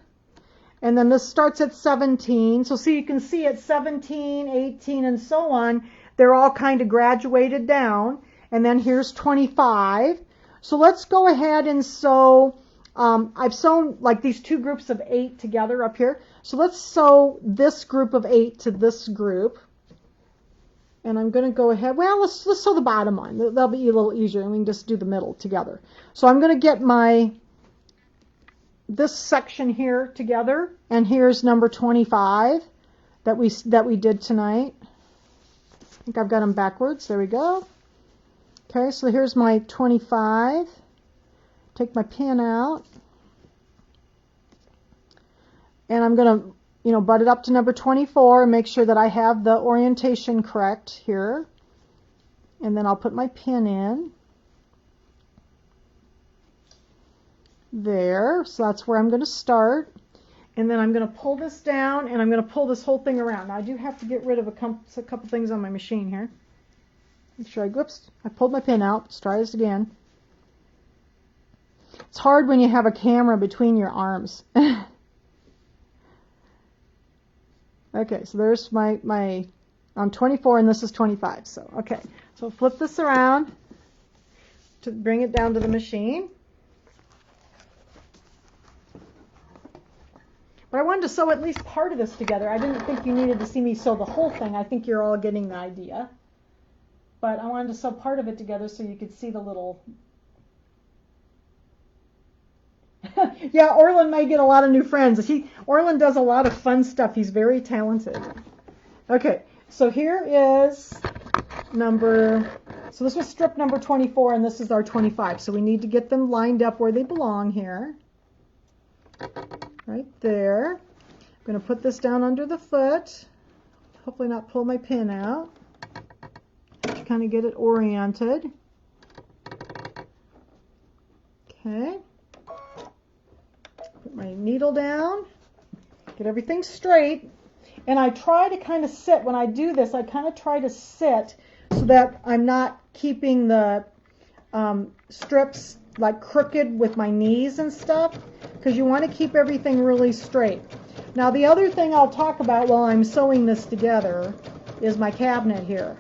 And then this starts at 17. So see, you can see at 17, 18, and so on, they're all kind of graduated down. And then here's 25. So let's go ahead and sew. I've sewn like these 2 groups of 8 together up here. So let's sew this group of 8 to this group. And I'm going to go ahead, well, let's sew the bottom one. That'll be a little easier, and we can just do the middle together. So I'm going to get this section here together, and here's number 25 that we did tonight. I think I've got them backwards. There we go. Okay, so here's my 25. Take my pin out, and I'm going to butt it up to number 24 and make sure that I have the orientation correct here. And then I'll put my pin in. There, so that's where I'm going to start. And then I'm going to pull this down, and I'm going to pull this whole thing around. Now I do have to get rid of a couple things on my machine here. Make sure I pulled my pin out. Let's try this again. It's hard when you have a camera between your arms. Okay, so there's I'm 24 and this is 25. So, okay, so flip this around to bring it down to the machine. But I wanted to sew at least part of this together. I didn't think you needed to see me sew the whole thing. I think you're all getting the idea. But I wanted to sew part of it together so you could see the little... Yeah, Orland may get a lot of new friends. Orland does a lot of fun stuff. He's very talented. Okay, so here is so this was strip number 24, and this is our 25. So we need to get them lined up where they belong here. Right there. I'm going to put this down under the foot. Hopefully not pull my pin out. To kind of get it oriented. Okay. Put my needle down, get everything straight, and I try to kind of sit, when I do this, I kind of try to sit so that I'm not keeping the strips like crooked with my knees and stuff, because you want to keep everything really straight. Now the other thing I'll talk about while I'm sewing this together is my cabinet here.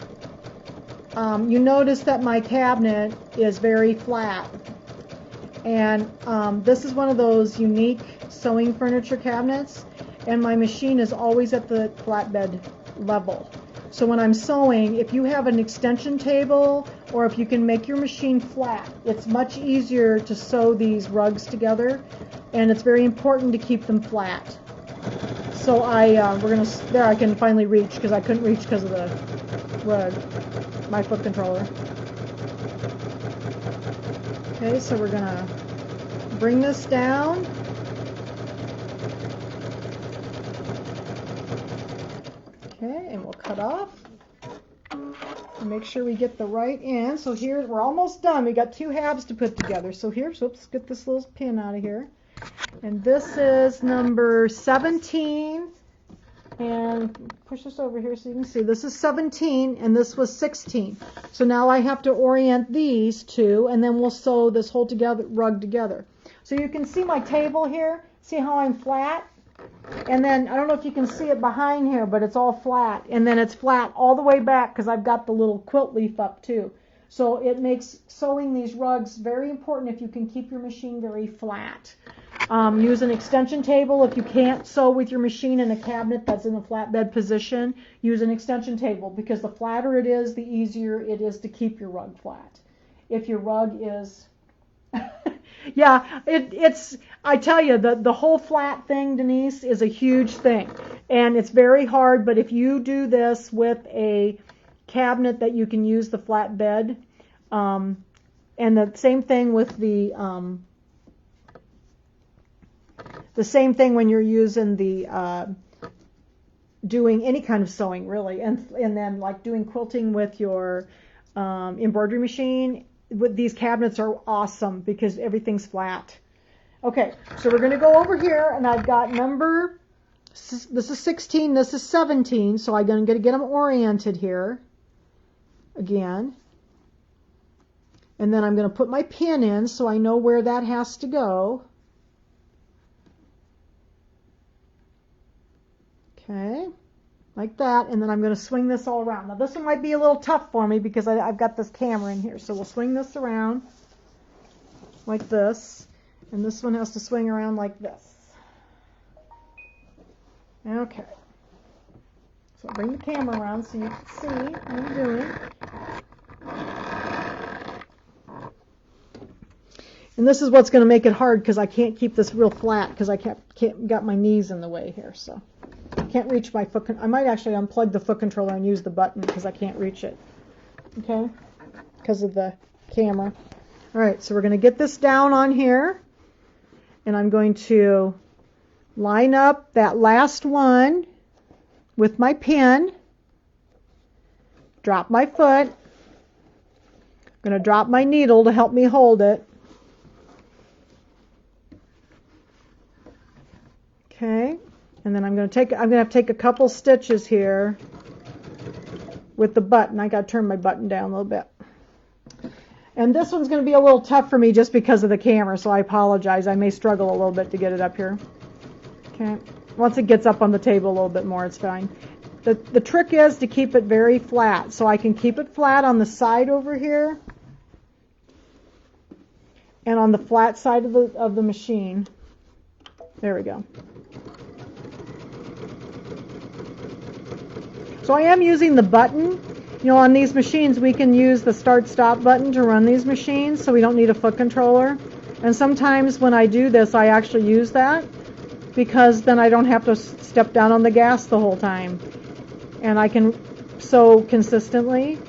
You notice that my cabinet is very flat. And this is one of those unique sewing furniture cabinets, and my machine is always at the flatbed level. So when I'm sewing, if you have an extension table or if you can make your machine flat, it's much easier to sew these rugs together, and it's very important to keep them flat. So there I can finally reach, because I couldn't reach because of the rug, my foot controller. Okay, so we're going to bring this down. Okay, and we'll cut off. And make sure we get the right end. So here, we're almost done. We got 2 halves to put together. So here, let's get this little pin out of here. And this is number 17. And push this over here so you can see. This is 17, and this was 16. So now I have to orient these 2, and then we'll sew this whole rug together. So you can see my table here. See how I'm flat? And then, I don't know if you can see it behind here, but it's all flat. And then it's flat all the way back because I've got the little quilt leaf up too. So it makes sewing these rugs very important if you can keep your machine very flat. Use an extension table. If you can't sew with your machine in a cabinet that's in a flatbed position, use an extension table, because the flatter it is, the easier it is to keep your rug flat. If your rug is Yeah, it's, I tell you, the whole flat thing, Denise, is a huge thing. And it's very hard, but if you do this with a cabinet that you can use the flat bed, and the same thing with the same thing when you're using the, doing any kind of sewing really, and then like doing quilting with your embroidery machine, with these cabinets are awesome because everything's flat. Okay, so we're going to go over here, and I've got this is 16, this is 17, so I'm going to get them oriented here again. And then I'm going to put my pin in so I know where that has to go. Okay, like that, and then I'm going to swing this all around. Now this one might be a little tough for me because I've got this camera in here, so we'll swing this around like this, and this one has to swing around like this. Okay, so I'll bring the camera around so you can see what I'm doing. And this is what's going to make it hard because I can't keep this real flat because I can't got my knees in the way here, so I can't reach my foot. I might actually unplug the foot controller and use the button because I can't reach it. Okay, because of the camera. All right, so we're going to get this down on here, and I'm going to line up that last one with my pin, drop my foot, I'm going to drop my needle to help me hold it. Okay, and then I'm going to have to take a couple stitches here with the button. I got to turn my button down a little bit. And this one's going to be a little tough for me just because of the camera, so I apologize. I may struggle a little bit to get it up here. Okay, once it gets up on the table a little bit more, it's fine. The trick is to keep it very flat, so I can keep it flat on the side over here and on the flat side of the machine. There we go. So I am using the button. You know, on these machines we can use the start-stop button to run these machines, so we don't need a foot controller. And sometimes when I do this, I actually use that because then I don't have to step down on the gas the whole time. And I can sew consistently.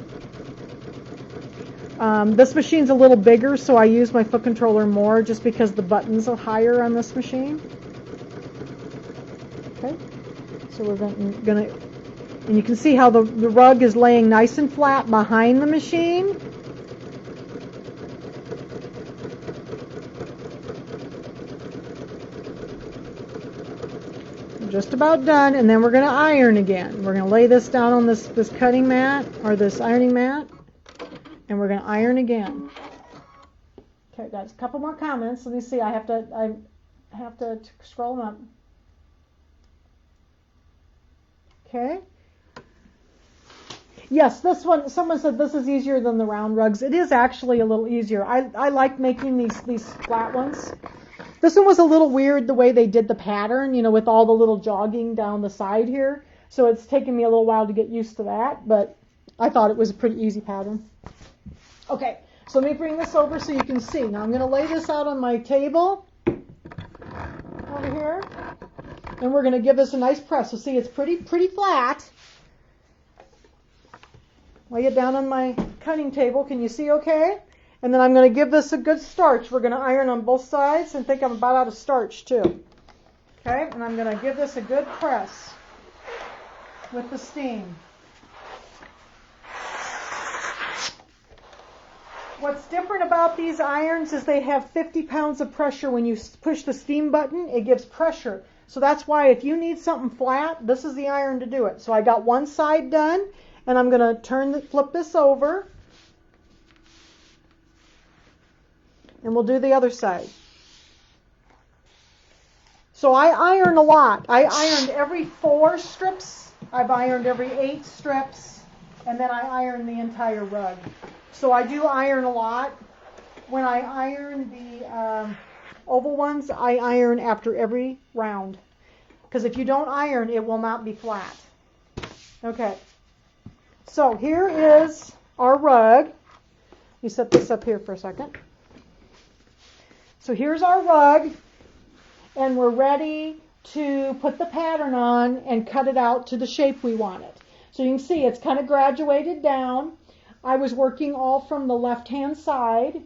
This machine's a little bigger, so I use my foot controller more just because the buttons are higher on this machine. Okay, so we're going to, and you can see how the rug is laying nice and flat behind the machine. We're just about done, and then we're going to iron again. We're going to lay this down on this cutting mat, or this ironing mat, and we're going to iron again. Okay, guys, a couple more comments. Let me see. I have to scroll them up. Okay. Yes, this one, someone said this is easier than the round rugs. It is actually a little easier. I like making these flat ones. This one was a little weird the way they did the pattern, you know, with all the little jogging down the side here. So it's taken me a little while to get used to that, but I thought it was a pretty easy pattern. Okay, so let me bring this over so you can see. Now I'm going to lay this out on my table over here, and we're going to give this a nice press. So see, it's pretty flat. Lay it down on my cutting table. Can you see okay? And then I'm going to give this a good starch. We're going to iron on both sides, and think I'm about out of starch too. Okay, and I'm going to give this a good press with the steam. What's different about these irons is they have 50 pounds of pressure. When you push the steam button, it gives pressure. So that's why if you need something flat, this is the iron to do it. So I got one side done, and I'm going to flip this over, and we'll do the other side. So I iron a lot. I ironed every 4 strips. I've ironed every 8 strips, and then I iron the entire rug. So I do iron a lot. When I iron the oval ones, I iron after every round. Because if you don't iron, it will not be flat. Okay. So here is our rug. Let me set this up here for a second. So here's our rug, and we're ready to put the pattern on and cut it out to the shape we want it. So you can see it's kind of graduated down. I was working all from the left-hand side,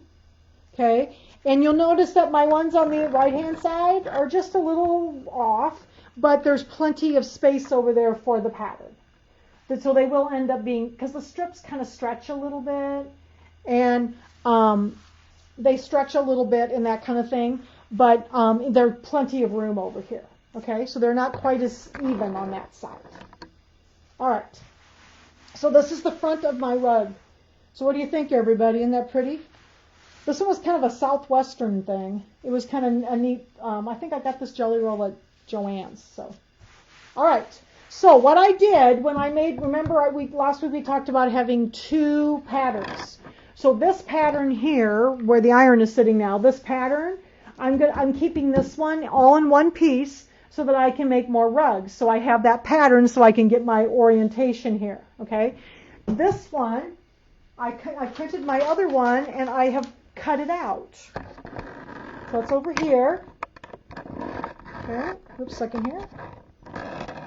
okay? And you'll notice that my ones on the right-hand side are just a little off, but there's plenty of space over there for the pattern. So they will end up being, because the strips kind of stretch a little bit, and they stretch a little bit and that kind of thing, but there's plenty of room over here, okay? So they're not quite as even on that side. All right, so this is the front of my rug. So what do you think, everybody? Isn't that pretty? This one was kind of a southwestern thing. It was kind of a neat, I think I got this jelly roll at Joann's. So, all right. So what I did when I made, remember last week we talked about having two patterns. So this pattern here, where the iron is sitting now, this pattern, I'm keeping this one all in one piece so that I can make more rugs. So I have that pattern so I can get my orientation here. Okay. This one, I printed my other one and I have cut it out. So it's over here. Okay, oops, second here.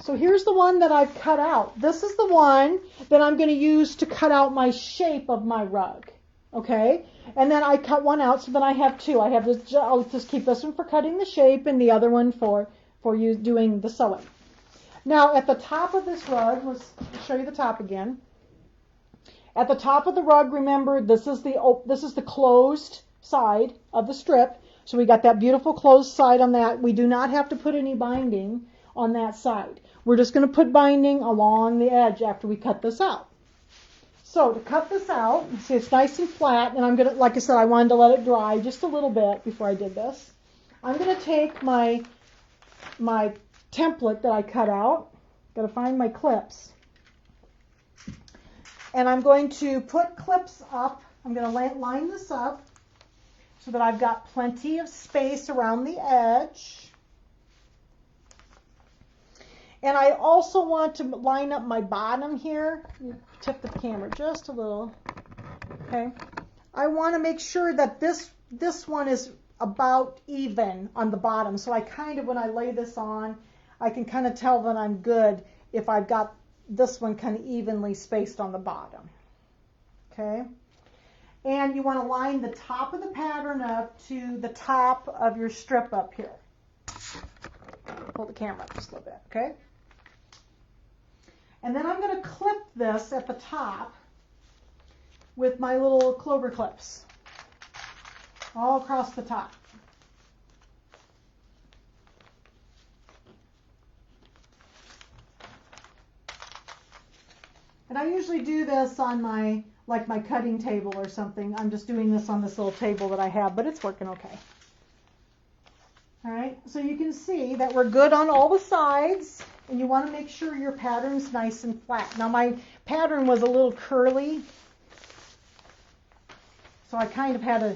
So here's the one that I've cut out. This is the one that I'm going to use to cut out my shape of my rug. Okay, and then I cut one out so that I have two. I have this. I'll just keep this one for cutting the shape and the other one for you doing the sewing. Now at the top of this rug, let's show you the top again. At the top of the rug, remember, this is the closed side of the strip. So we got that beautiful closed side on that. We do not have to put any binding on that side. We're just going to put binding along the edge after we cut this out. So to cut this out, see it's nice and flat, and I'm going to, like I said, I wanted to let it dry just a little bit before I did this. I'm going to take my template that I cut out. Got to find my clips. And I'm going to put clips up. I'm going to line this up so that I've got plenty of space around the edge. And I also want to line up my bottom here. Tip the camera just a little. Okay. I want to make sure that this one is about even on the bottom. So I kind of, when I lay this on, I can kind of tell that I'm good if I've got this one kind of evenly spaced on the bottom. Okay. And you want to line the top of the pattern up to the top of your strip up here. Hold the camera up just a little bit, okay? And then I'm going to clip this at the top with my little clover clips all across the top. And I usually do this on my cutting table or something. I'm just doing this on this little table that I have, but it's working okay. All right, so you can see that we're good on all the sides, and you want to make sure your pattern's nice and flat. Now my pattern was a little curly, so I kind of had to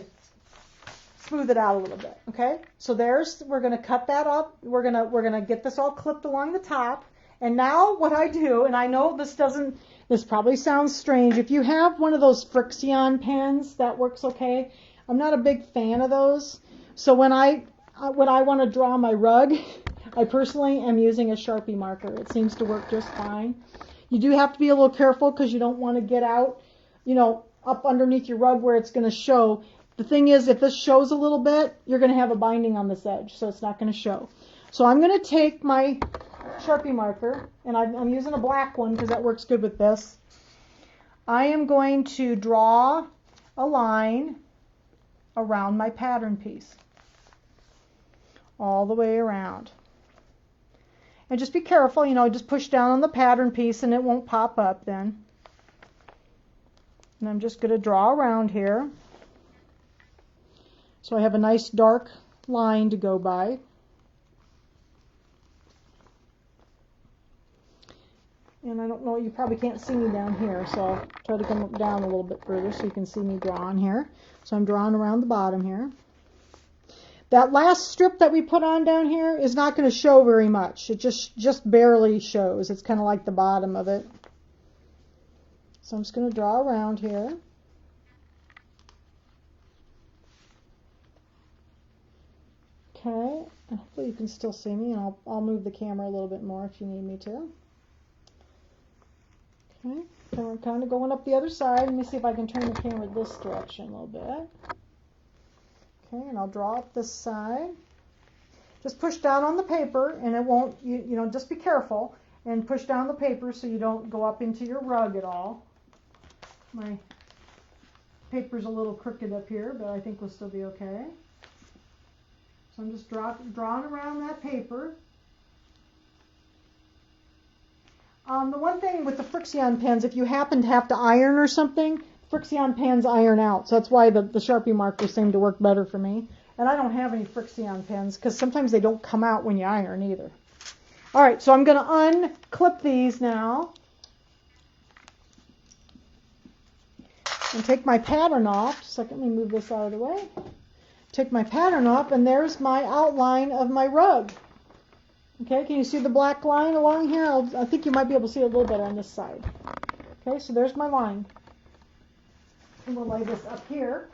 smooth it out a little bit, okay? So we're going to cut that up. We're going to get this all clipped along the top. And now what I do, and I know this probably sounds strange. If you have one of those Frixion pens, that works okay. I'm not a big fan of those. So when I want to draw my rug, I personally am using a Sharpie marker. It seems to work just fine. You do have to be a little careful because you don't want to get out, up underneath your rug where it's going to show. The thing is, if this shows a little bit, you're going to have a binding on this edge, so it's not going to show. So I'm going to take my Sharpie marker, and I'm using a black one because that works good with this. I am going to draw a line around my pattern piece, all the way around. And just be careful, just push down on the pattern piece and it won't pop up then. And I'm just going to draw around here. So I have a nice dark line to go by. And I don't know, you probably can't see me down here, so I'll try to come down a little bit further so you can see me drawing here. So I'm drawing around the bottom here. That last strip that we put on down here is not going to show very much. It just barely shows. It's kind of like the bottom of it. So I'm just going to draw around here. Okay, hopefully you can still see me, and I'll move the camera a little bit more if you need me to. Okay, so we're kind of going up the other side. Let me see if I can turn the camera this direction a little bit. Okay, and I'll draw up this side. Just push down on the paper, and it won't, you know, just be careful, and push down the paper so you don't go up into your rug at all. My paper's a little crooked up here, but I think we'll still be okay. So I'm just drawing around that paper. The one thing with the Frixion pens, if you happen to have to iron or something, Frixion pens iron out. So that's why the Sharpie markers seem to work better for me. And I don't have any Frixion pens because sometimes they don't come out when you iron either. All right, so I'm going to unclip these now. And take my pattern off. Just a second, let me move this out of the way. Take my pattern off, and there's my outline of my rug. Okay, can you see the black line along here? I think you might be able to see it a little better on this side. Okay, so there's my line. And we'll lay this up here.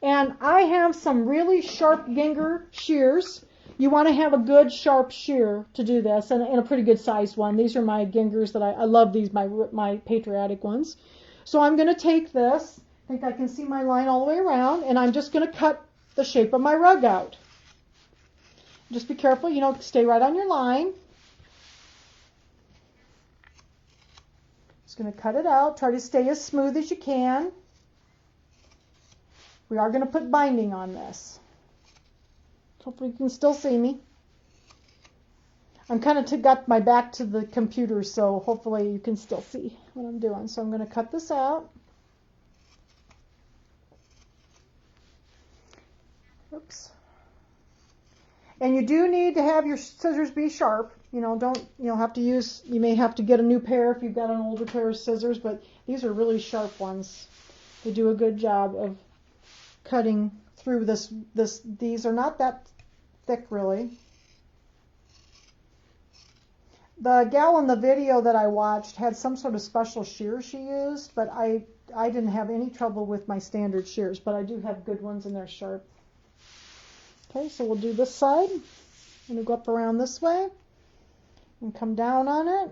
And I have some really sharp Ginger shears. You want to have a good sharp shear to do this, and a pretty good sized one. These are my Gingers that I love these, my patriotic ones. So I'm going to take this, I think I can see my line all the way around, and I'm just going to cut the shape of my rug out. Just be careful, you know, stay right on your line. Just going to cut it out. Try to stay as smooth as you can. We are going to put binding on this. Hopefully you can still see me. I'm kind of got my back to the computer, so hopefully you can still see what I'm doing. So I'm going to cut this out. Oops. And you do need to have your scissors be sharp. You know, you may have to get a new pair if you've got an older pair of scissors, but these are really sharp ones. They do a good job of cutting through this. These are not that thick, really. The gal in the video that I watched had some sort of special shears she used, but I didn't have any trouble with my standard shears, but I do have good ones and they're sharp. Okay, so we'll do this side. I'm going to go up around this way and come down on it.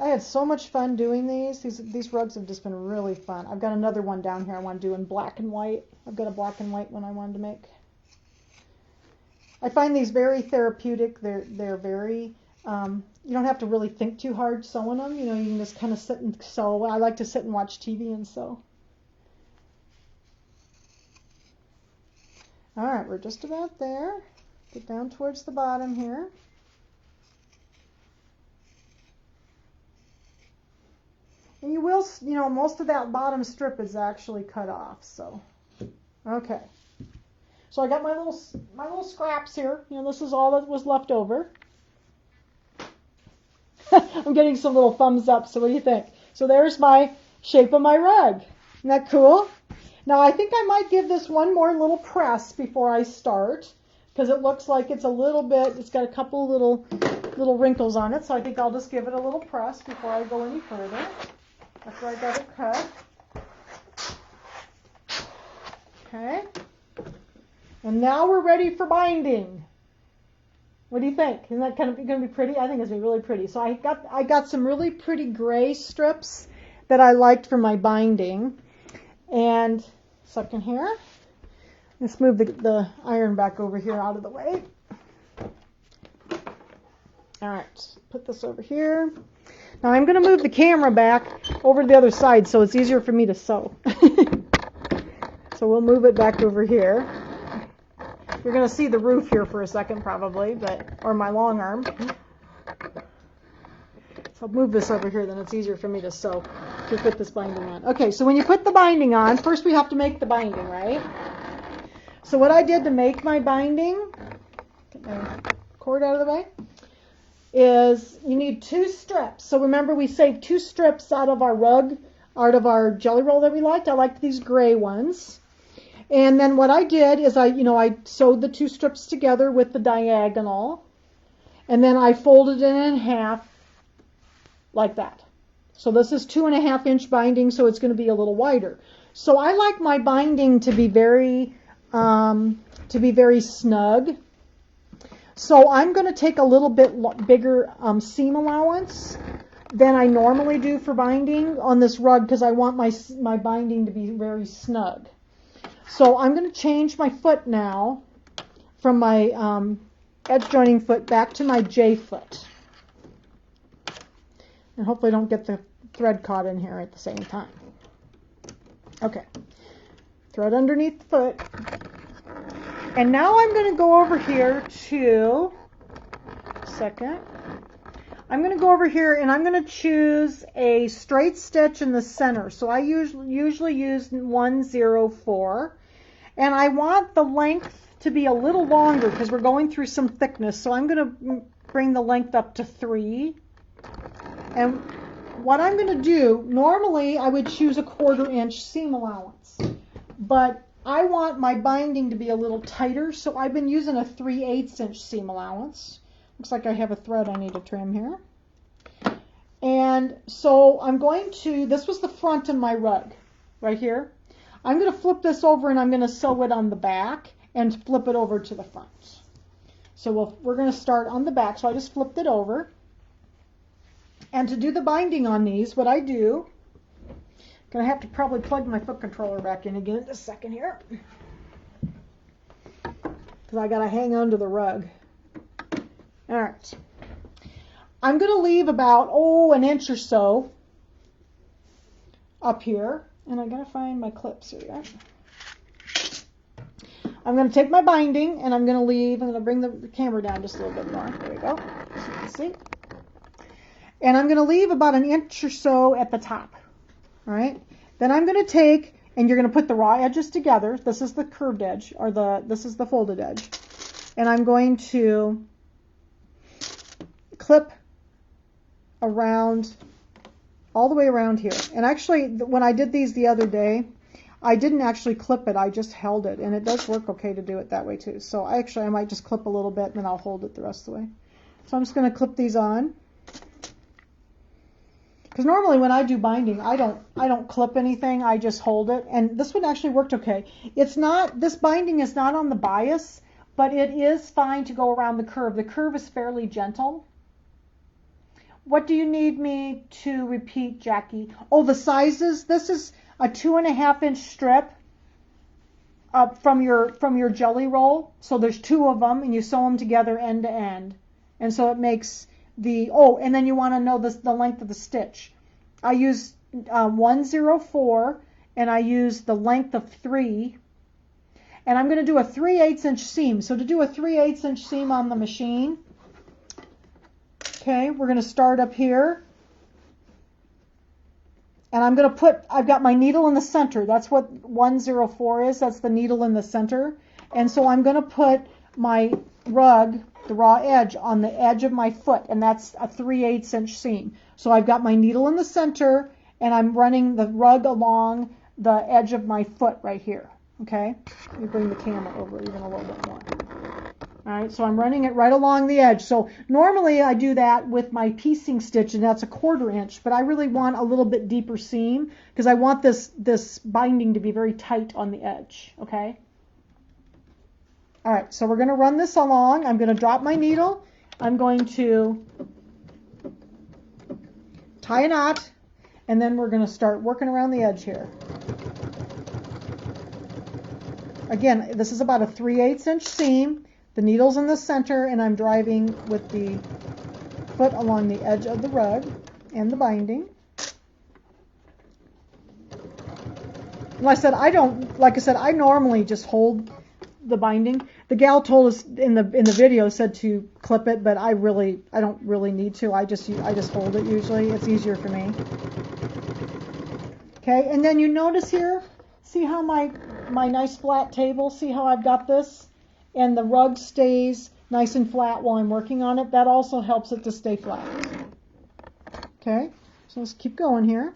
I had so much fun doing these. These rugs have just been really fun. I've got another one down here I want to do in black and white. I've got a black and white one I wanted to make. I find these very therapeutic. They're very, you don't have to really think too hard sewing them. You know, you can just kind of sit and sew. I like to sit and watch TV and sew. All right, we're just about there. Get down towards the bottom here. And you will, you know, most of that bottom strip is actually cut off, so. Okay. So I got my little scraps here. You know, this is all that was left over. I'm getting some little thumbs up, so what do you think? So there's my shape of my rug. Isn't that cool? Now I think I might give this one more little press before I start, because it looks like it's a little bit, it's got a couple little wrinkles on it, so I think I'll just give it a little press before I go any further. After I got it cut. Okay. And now we're ready for binding. What do you think? Isn't that kind of going to be pretty? I think it's going to be really pretty. So I got some really pretty gray strips that I liked for my binding. And second here. Let's move the iron back over here out of the way. All right. Put this over here. Now I'm going to move the camera back over to the other side so it's easier for me to sew. So we'll move it back over here. You're going to see the roof here for a second probably, or my long arm. So I'll move this over here, then it's easier for me to sew, to put this binding on. Okay, so when you put the binding on, first we have to make the binding, right? So what I did to make my binding, get my cord out of the way, is you need 2 strips. So remember we saved 2 strips out of our rug, out of our jelly roll that we liked. I liked these gray ones. And then what I did is I sewed the 2 strips together with the diagonal. And then I folded it in half like that. So this is 2.5 inch binding, so it's going to be a little wider. So I like my binding to be very snug. So I'm going to take a little bit bigger seam allowance than I normally do for binding on this rug because I want my binding to be very snug. So I'm going to change my foot now from my edge joining foot back to my J foot. And hopefully I don't get the thread caught in here at the same time. Okay, thread underneath the foot. And now I'm going to go over here to, I'm going to go over here and I'm going to choose a straight stitch in the center. So I usually use 104. And I want the length to be a little longer because we're going through some thickness. So I'm going to bring the length up to 3. And what I'm going to do, normally I would choose a 1/4 inch seam allowance. But I want my binding to be a little tighter, so I've been using a 3/8 inch seam allowance. Looks like I have a thread I need to trim here. And so I'm going to, this was the front of my rug, right here. I'm going to flip this over and I'm going to sew it on the back and flip it over to the front. So we're going to start on the back, so I just flipped it over. And to do the binding on these, what I do, going to have to probably plug my foot controller back in again in a second here. Because I got to hang on to the rug. All right. I'm going to leave about, an inch or so up here. And I got to find my clips here. I'm going to take my binding and I'm going to leave. I'm going to bring the camera down just a little bit more. There we go. So you can see. And I'm going to leave about an inch or so at the top. All right. Then I'm going to take, and you're going to put the raw edges together. This is the curved edge, or this is the folded edge. And I'm going to clip around, all the way around here. And actually, when I did these the other day, I didn't actually clip it. I just held it. And it does work okay to do it that way too. So I might just clip a little bit, and then I'll hold it the rest of the way. So I'm just going to clip these on. Because normally when I do binding, I don't clip anything. I just hold it. And this one actually worked okay. This binding is not on the bias, but it is fine to go around the curve. The curve is fairly gentle. What do you need me to repeat, Jackie? Oh, the sizes. This is a 2.5 inch strip from your jelly roll. So there's 2 of them, and you sew them together end to end. And so it makes and then you want to know the length of the stitch. I use 104, and I use the length of 3. And I'm going to do a 3/8 inch seam. So to do a 3/8 inch seam on the machine, okay, we're going to start up here. And I'm going to I've got my needle in the center. That's what 104 is. That's the needle in the center. And so I'm going to put my rug, the raw edge, on the edge of my foot, and that's a 3/8 inch seam. So I've got my needle in the center, and I'm running the rug along the edge of my foot right here. Okay, let me bring the camera over even a little bit more. All right, so I'm running it right along the edge. So normally I do that with my piecing stitch, and that's a 1/4 inch, but I really want a little bit deeper seam because I want this binding to be very tight on the edge. Okay. All right, so we're going to run this along. I'm going to drop my needle. I'm going to tie a knot, and then we're going to start working around the edge here. Again, this is about a 3/8 inch seam. The needle's in the center, and I'm driving with the foot along the edge of the rug and the binding. Like I said, I normally just hold the binding. The gal told us in the video said to clip it, but I don't really need to. I just hold it usually. It's easier for me. Okay, and then you notice here, see how my nice flat table, see how I've got this? And the rug stays nice and flat while I'm working on it. That also helps it to stay flat. Okay, so let's keep going here.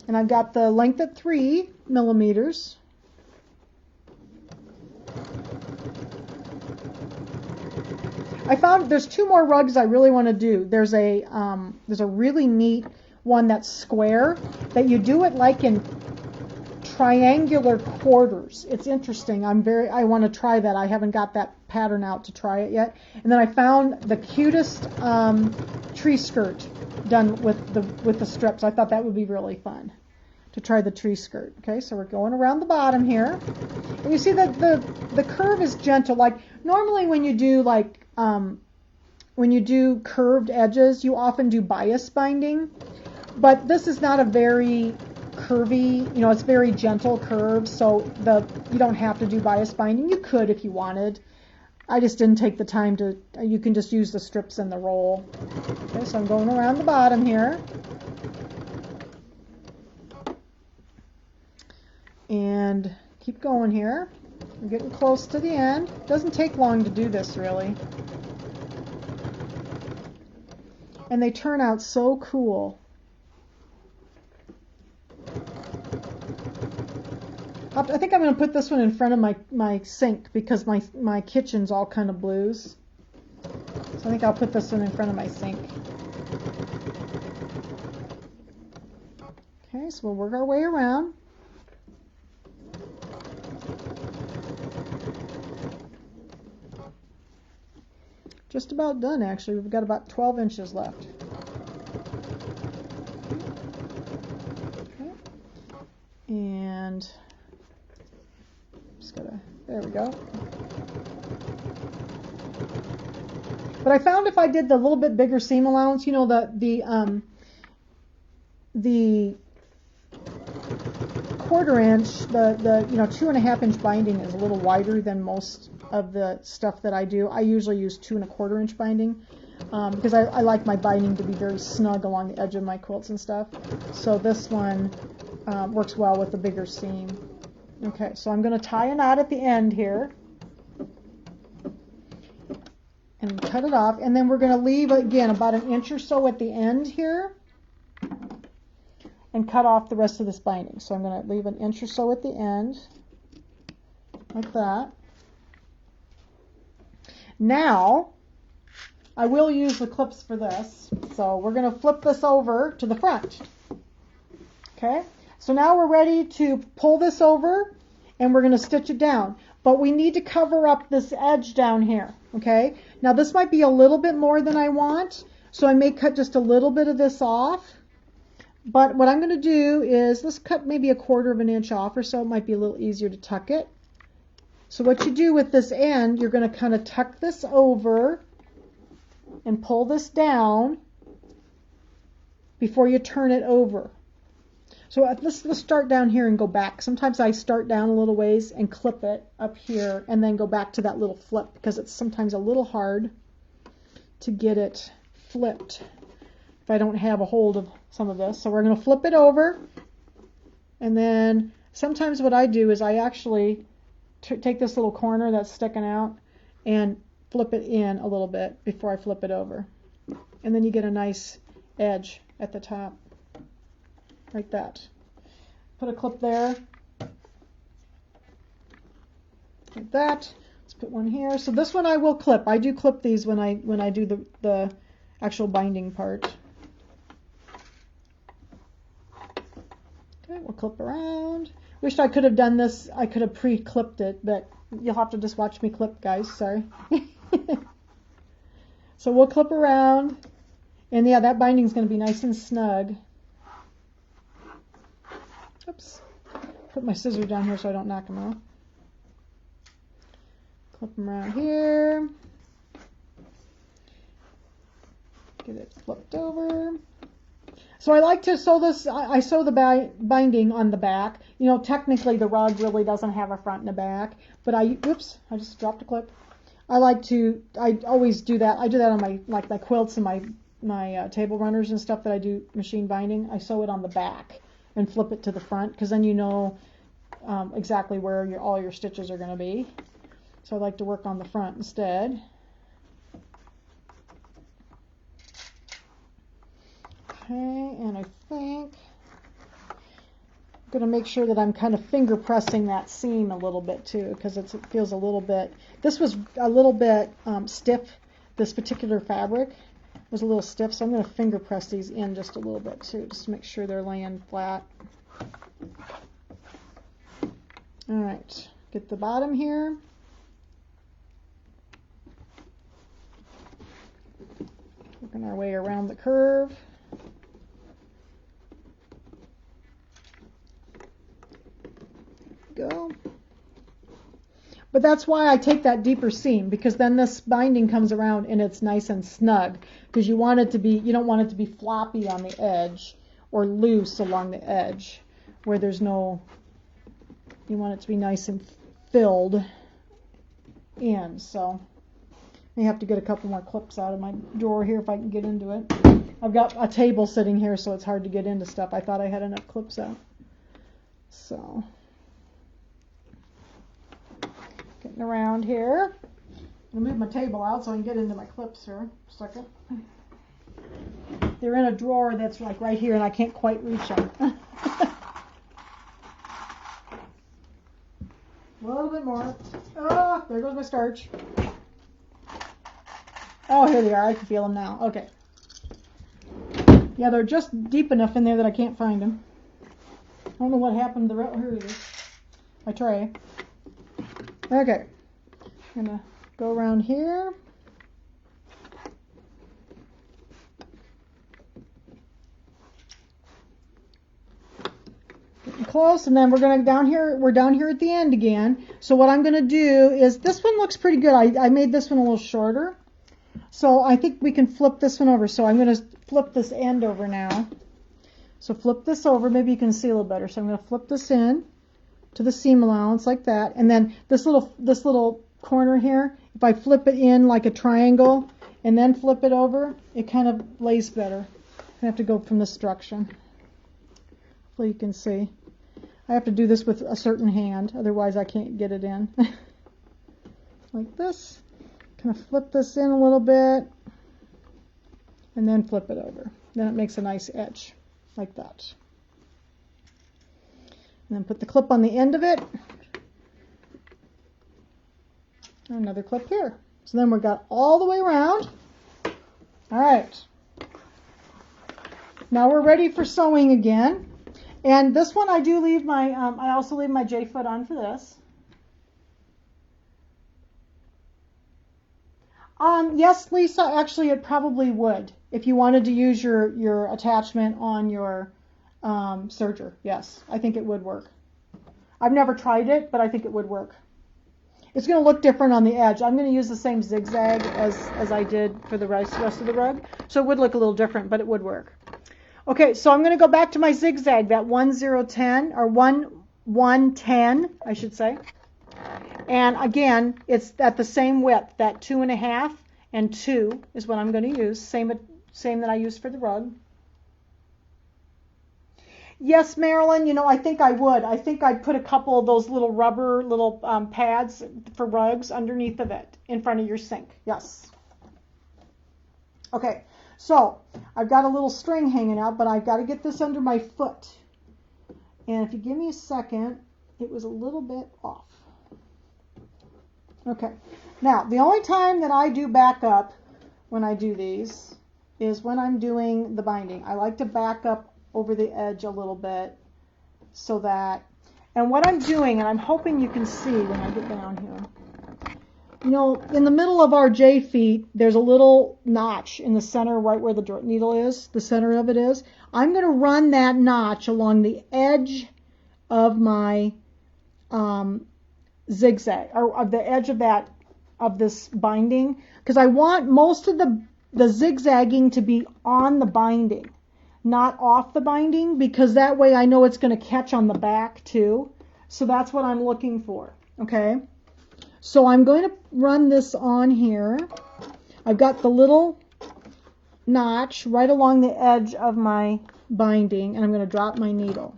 And I've got the length at 3 millimeters. I found there's 2 more rugs I really want to do. There's a really neat one that's square that you do it like in triangular quarters. It's interesting. I want to try that. I haven't got that pattern out to try it yet. And then I found the cutest tree skirt done with the strips. I thought that would be really fun to try the tree skirt. Okay, so we're going around the bottom here. And you see that the curve is gentle. Like normally when you do curved edges, you often do bias binding. But this is not a very curvy, it's very gentle curve, so you don't have to do bias binding. You could if you wanted. I just didn't take the time to. You can just use the strips in the roll. Okay, so I'm going around the bottom here. And keep going here. I'm getting close to the end. Doesn't take long to do this, really. And they turn out so cool. I think I'm going to put this one in front of my sink because my kitchen's all kind of blues. So I think I'll put this one in front of my sink. Okay, so we'll work our way around. Just about done, actually. We've got about 12 inches left. Okay. And there we go. But I found if I did the little bit bigger seam allowance, the 1/4 inch, the 2.5 inch binding is a little wider than most of the stuff that I do. I usually use 2 1/4 inch binding because I like my binding to be very snug along the edge of my quilts and stuff. So this one works well with the bigger seam. Okay, so I'm going to tie a knot at the end here and cut it off, and then we're going to leave again about 1 inch or so at the end here and cut off the rest of this binding. So I'm going to leave 1 inch or so at the end like that. Now I will use the clips for this, so we're going to flip this over to the front. Okay, so now we're ready to pull this over and we're going to stitch it down. But we need to cover up this edge down here. Okay, now this might be a little bit more than I want, so I may cut just a little bit of this off. But what I'm going to do is, let's cut maybe 1/4 inch off or so. It might be a little easier to tuck it. So what you do with this end, you're going to kind of tuck this over and pull this down before you turn it over. So let's start down here and go back. Sometimes I start down a little ways and clip it up here and then go back to that little flip because it's sometimes a little hard to get it flipped if I don't have a hold of some of this. So we're going to flip it over, and then sometimes what I do is I actually take this little corner that's sticking out and flip it in a little bit before I flip it over. And then you get a nice edge at the top. Like that. Put a clip there. Like that. Let's put one here. So this one I will clip. I do clip these when I do the actual binding part. Okay, we'll clip around. Wished I could have done this. I could have pre-clipped it, but you'll have to just watch me clip, guys. Sorry. So we'll clip around. And yeah, that binding is going to be nice and snug. Oops. Put my scissors down here so I don't knock them off. Clip them around here. Get it flipped over. So I like to sew this. I sew the binding on the back. Technically the rug really doesn't have a front and a back, but oops, I just dropped a clip. I always do that. I do that on my quilts and my table runners and stuff that I do machine binding. I sew it on the back and flip it to the front, because then you know exactly where all your stitches are going to be. So I like to work on the front instead. Okay, and I think I'm going to make sure that I'm kind of finger pressing that seam a little bit too, because it feels a little bit, this was a little bit stiff this particular fabric was a little stiff, so I'm going to finger press these in just a little bit too, just to make sure they're laying flat. All right, get the bottom here. Working our way around the curve. Go. But that's why I take that deeper seam, because then this binding comes around and it's nice and snug, because you want it to be, you don't want it to be floppy on the edge or loose along the edge where there's no, you want it to be nice and filled in. So I have to get a couple more clips out of my drawer here if I can get into it. I've got a table sitting here, so it's hard to get into stuff. I thought I had enough clips out. So getting around here. I'll move my table out so I can get into my clips here. A second. They're in a drawer that's like right here, and I can't quite reach them. A little bit more. Oh, there goes my starch. Oh, here they are. I can feel them now. Okay. Yeah, they're just deep enough in there that I can't find them. I don't know what happened to the here it is. My tray. Okay. I'm going to go around here. Getting close, and then we're going to down here. We're down here at the end again. So what I'm going to do is, this one looks pretty good. I made this one a little shorter. So I think we can flip this one over. So I'm going to flip this end over now. So flip this over. Maybe you can see a little better. So I'm going to flip this in to the seam allowance like that. And then this little corner here, if I flip it in like a triangle and then flip it over, it kind of lays better. I have to go from this direction. Hopefully you can see. I have to do this with a certain hand, otherwise I can't get it in. Like this. Kind of flip this in a little bit and then flip it over. Then it makes a nice edge like that. And then put the clip on the end of it. Another clip here. So then we've got all the way around. All right. Now we're ready for sewing again. And this one I do leave my, I also leave my J-foot on for this. Yes, Lisa, actually it probably would. If you wanted to use your attachment on your serger, yes, I think it would work. I've never tried it, but I think it would work. It's going to look different on the edge. I'm going to use the same zigzag as I did for the rest of the rug, so it would look a little different, but it would work. Okay, so I'm going to go back to my zigzag, that 1010, or 1110, I should say. And again, it's at the same width, that 2.5 and 2 is what I'm going to use, same that I used for the rug. Yes, Marilyn, you know, I think I would. I think I'd put a couple of those little rubber pads for rugs underneath of it in front of your sink. Yes. Okay, so I've got a little string hanging out, but I've got to get this under my foot. And if you give me a second, it was a little bit off. Okay, now the only time that I do back up when I do these is when I'm doing the binding. I like to back up over the edge a little bit so that, and what I'm doing, and I'm hoping you can see when I get down here, you know, in the middle of our J feet, there's a little notch in the center right where the needle is, the center of it is. I'm going to run that notch along the edge of my zigzag, or of the edge of this binding, because I want most of the zigzagging to be on the binding, not off the binding, because that way I know it's going to catch on the back too. So that's what I'm looking for. Okay, so I'm going to run this on here. I've got the little notch right along the edge of my binding, and I'm going to drop my needle.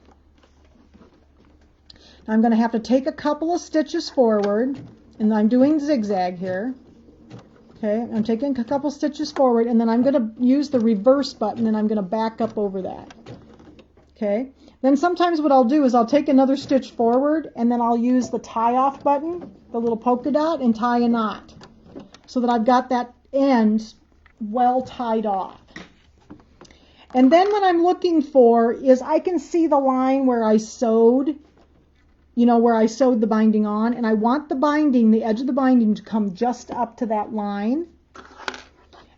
I'm going to have to take a couple of stitches forward, and I'm doing zigzag here. Okay, I'm taking a couple stitches forward, and then I'm going to use the reverse button, and I'm going to back up over that. Okay, then sometimes what I'll do is I'll take another stitch forward, and then I'll use the tie off button, the little polka dot, and tie a knot, so that I've got that ends well tied off. And then what I'm looking for is I can see the line where I sewed, where I sewed the binding on, and I want the binding, the edge of the binding, to come just up to that line.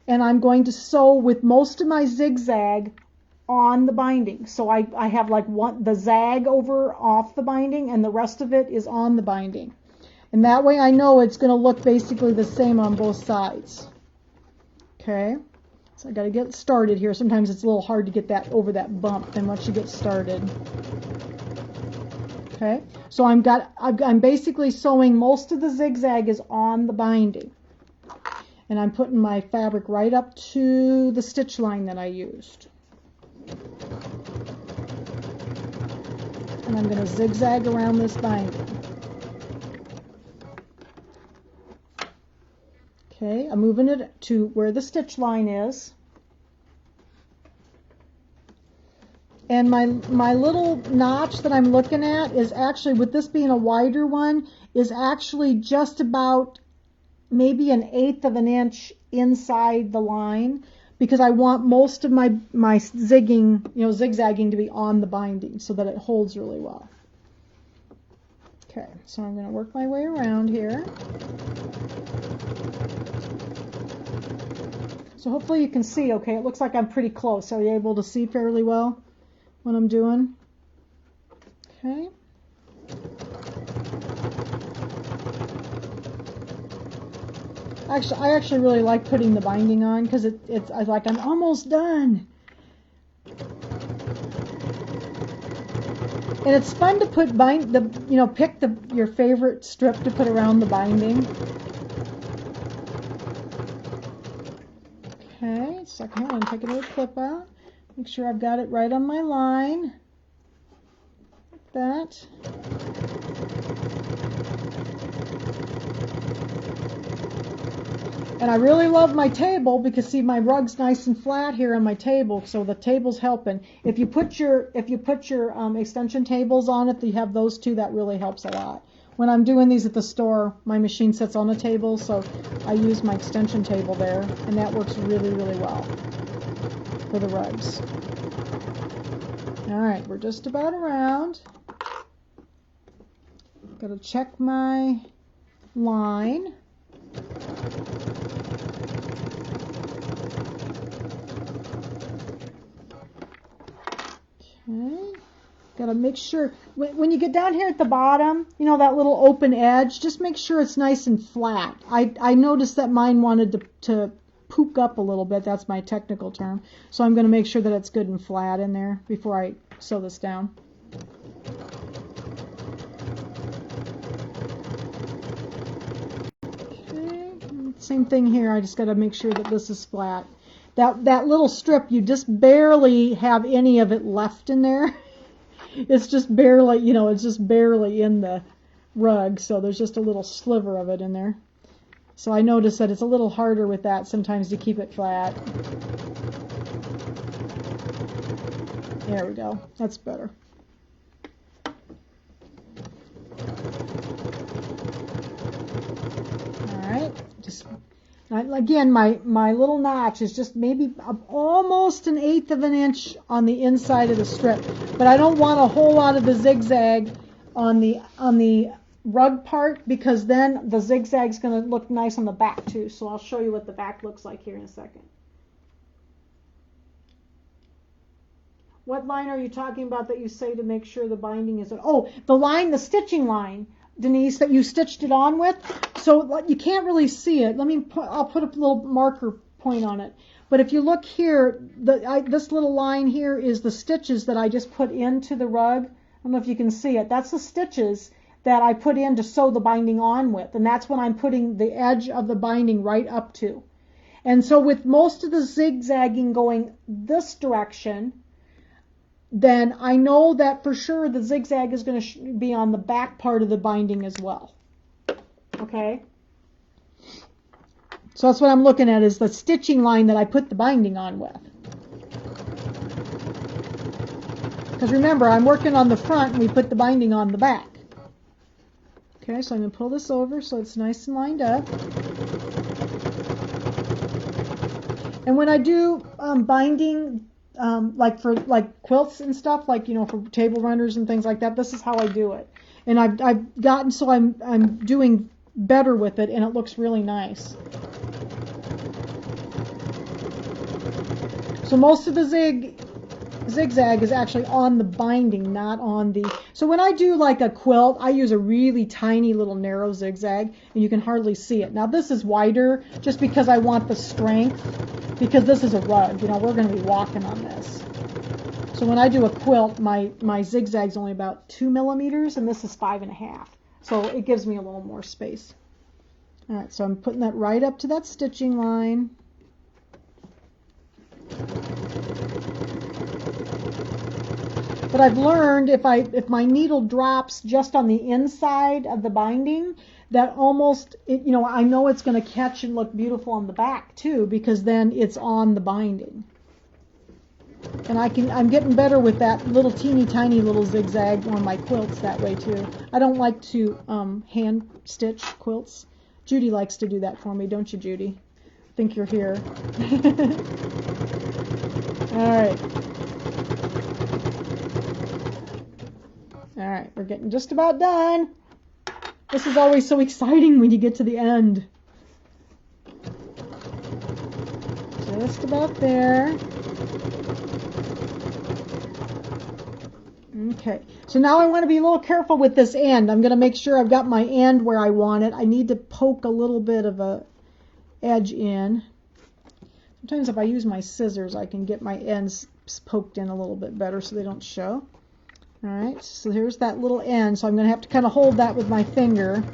And I'm going to sew with most of my zigzag on the binding. So I have like the zag over off the binding, and the rest of it is on the binding. And that way I know it's going to look basically the same on both sides. Okay, so I got to get started here. Sometimes it's a little hard to get that over that bump then once you get started. Okay, so I'm basically sewing most of the zigzag is on the binding. And I'm putting my fabric right up to the stitch line that I used. And I'm going to zigzag around this binding. Okay, I'm moving it to where the stitch line is. And my little notch that I'm looking at is actually, with this being a wider one, is actually just about maybe 1/8 of an inch inside the line, because I want most of my zigzagging to be on the binding so that it holds really well. Okay, so I'm going to work my way around here. So hopefully you can see okay. It looks like I'm pretty close. Are you able to see fairly well what I'm doing? Okay. I actually really like putting the binding on because it's like I'm almost done. And it's fun to put pick your favorite strip to put around the binding. Okay, second one, take another clip out. Make sure I've got it right on my line. Like that. And I really love my table because see my rug's nice and flat here on my table, so the table's helping. If you put your extension tables on it, you have those too. That really helps a lot. When I'm doing these at the store, my machine sits on a table, so I use my extension table there, and that works really, really well for the rugs. All right, we're just about around. Got to check my line. Okay. Got to make sure, when you get down here at the bottom, that little open edge, just make sure it's nice and flat. I noticed that mine wanted to pook up a little bit. That's my technical term. So I'm going to make sure that it's good and flat in there before I sew this down. Okay. Same thing here. I just got to make sure that this is flat. That little strip, you just barely have any of it left in there. It's just barely, it's just barely in the rug, so there's just a little sliver of it in there. So I noticed that it's a little harder with that sometimes to keep it flat. There we go. That's better. All right. Just again, my little notch is just maybe almost 1/8 of an inch on the inside of the strip, but I don't want a whole lot of the zigzag on the rug part, because then the zigzag's going to look nice on the back too. So I'll show you what the back looks like here in a second. What line are you talking about that you say to make sure the binding is? Oh, the stitching line, Denise, that you stitched it on with. So you can't really see it. I'll put a little marker point on it. But if you look here, this little line here is the stitches that I just put into the rug. I don't know if you can see it. That's the stitches that I put in to sew the binding on with. And that's when I'm putting the edge of the binding right up to. And so with most of the zigzagging going this direction, then I know that for sure the zigzag is going to be on the back part of the binding as well. Okay? So that's what I'm looking at, is the stitching line that I put the binding on with. Because remember, I'm working on the front and we put the binding on the back. Okay, so I'm going to pull this over so it's nice and lined up. And when I do binding, like for quilts and stuff, like for table runners and things like that, this is how I do it. And I've gotten so I'm doing better with it, and it looks really nice. So most of the zigzag is actually on the binding, not on the... So when I do like a quilt, I use a really tiny little narrow zigzag, and you can hardly see it. Now this is wider just because I want the strength, because this is a rug. We're going to be walking on this. So when I do a quilt, my zigzag's only about 2 millimeters, and this is 5.5. So it gives me a little more space. All right, so I'm putting that right up to that stitching line. But I've learned if my needle drops just on the inside of the binding, that almost, I know it's going to catch and look beautiful on the back too, because then it's on the binding. And I'm getting better with that little teeny tiny little zigzag on my quilts that way too. I don't like to hand stitch quilts. Judy likes to do that for me, don't you, Judy? I think you're here. All right. All right, we're getting just about done. This is always so exciting when you get to the end. Just about there. Okay, so now I want to be a little careful with this end. I'm going to make sure I've got my end where I want it. I need to poke a little bit of a edge in. Sometimes if I use my scissors, I can get my ends poked in a little bit better so they don't show. All right, so here's that little end. So I'm going to have to kind of hold that with my finger.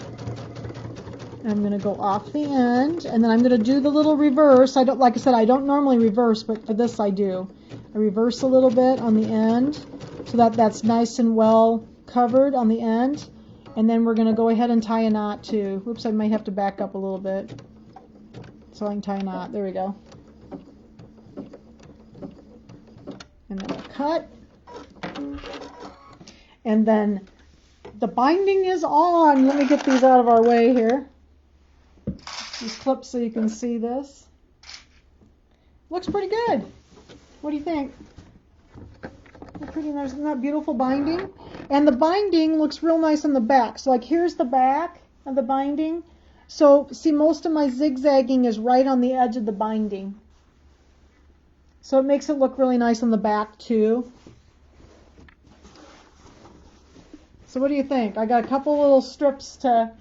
And I'm going to go off the end, and then I'm going to do the little reverse. Like I said, I don't normally reverse, but for this I do. I reverse a little bit on the end so that that's nice and well covered on the end. And then we're going to go ahead and tie a knot too. Whoops, I might have to back up a little bit so I can tie a knot. There we go. And then a cut. And then the binding is on. Let me get these out of our way here. These clips so you can see this. Looks pretty good. What do you think? Isn't that beautiful binding? And the binding looks real nice on the back. So like here's the back of the binding. So see, most of my zigzagging is right on the edge of the binding. So it makes it look really nice on the back too. So what do you think? I got a couple little strips to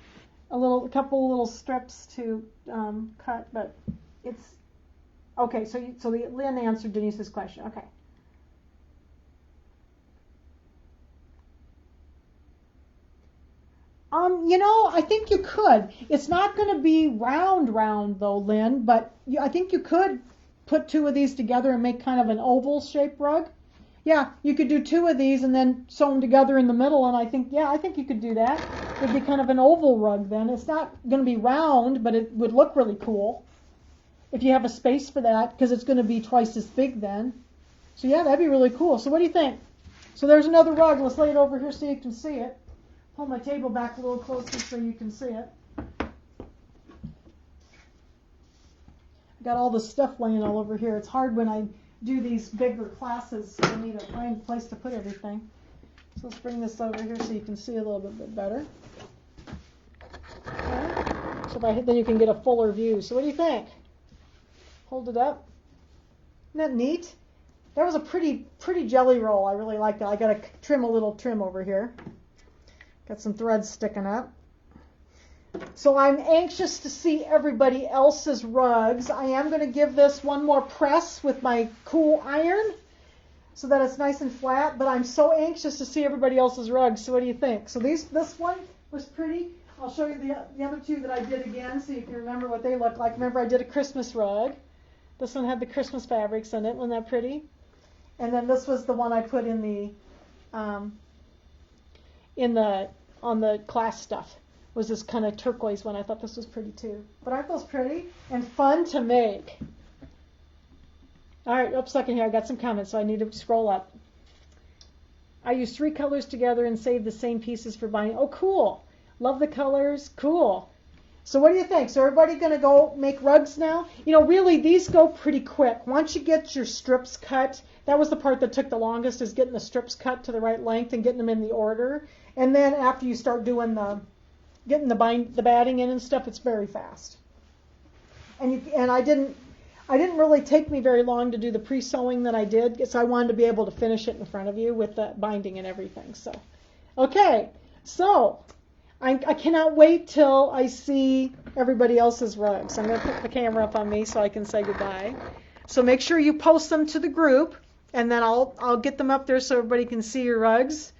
cut, but it's okay. So Lynn answered Denise's question. Okay. I think you could. It's not going to be round though, Lynn, but I think you could put two of these together and make kind of an oval shaped rug. Yeah, you could do two of these and then sew them together in the middle, and I think you could do that. It'd be kind of an oval rug then. It's not going to be round, but it would look really cool if you have a space for that, because it's going to be twice as big then. So yeah, that'd be really cool. So what do you think? So there's another rug. Let's lay it over here so you can see it. Pull my table back a little closer so you can see it. I've got all the stuff laying all over here. It's hard when I do these bigger classes. I need to find a place to put everything. So let's bring this over here so you can see a little bit better. Okay. So then you can get a fuller view. So what do you think? Hold it up. Isn't that neat? That was a pretty jelly roll. I really like that. I got to trim a little trim over here. Got some threads sticking up. So I'm anxious to see everybody else's rugs. I am going to give this one more press with my cool iron so that it's nice and flat, but I'm so anxious to see everybody else's rugs. So what do you think? So this one was pretty. I'll show you the other two that I did again so you can remember what they look like. Remember, I did a Christmas rug. This one had the Christmas fabrics in it. Wasn't that pretty? And then this was the one I put in on the class stuff. Was this kind of turquoise one. I thought this was pretty too. But aren't those pretty and fun to make? All right, oops, second here. I got some comments, so I need to scroll up. I use 3 colors together and save the same pieces for binding. Oh, cool. Love the colors. Cool. So what do you think? So everybody going to go make rugs now? You know, really, these go pretty quick. Once you get your strips cut, that was the part that took the longest, is getting the strips cut to the right length and getting them in the order. And then after you start doing getting the batting in and stuff, it's very fast. And I didn't really take me very long to do the pre-sewing that I did, because I wanted to be able to finish it in front of you with the binding and everything. So, okay, so I cannot wait till I see everybody else's rugs. I'm going to put the camera up on me so I can say goodbye. So make sure you post them to the group, and then I'll get them up there so everybody can see your rugs.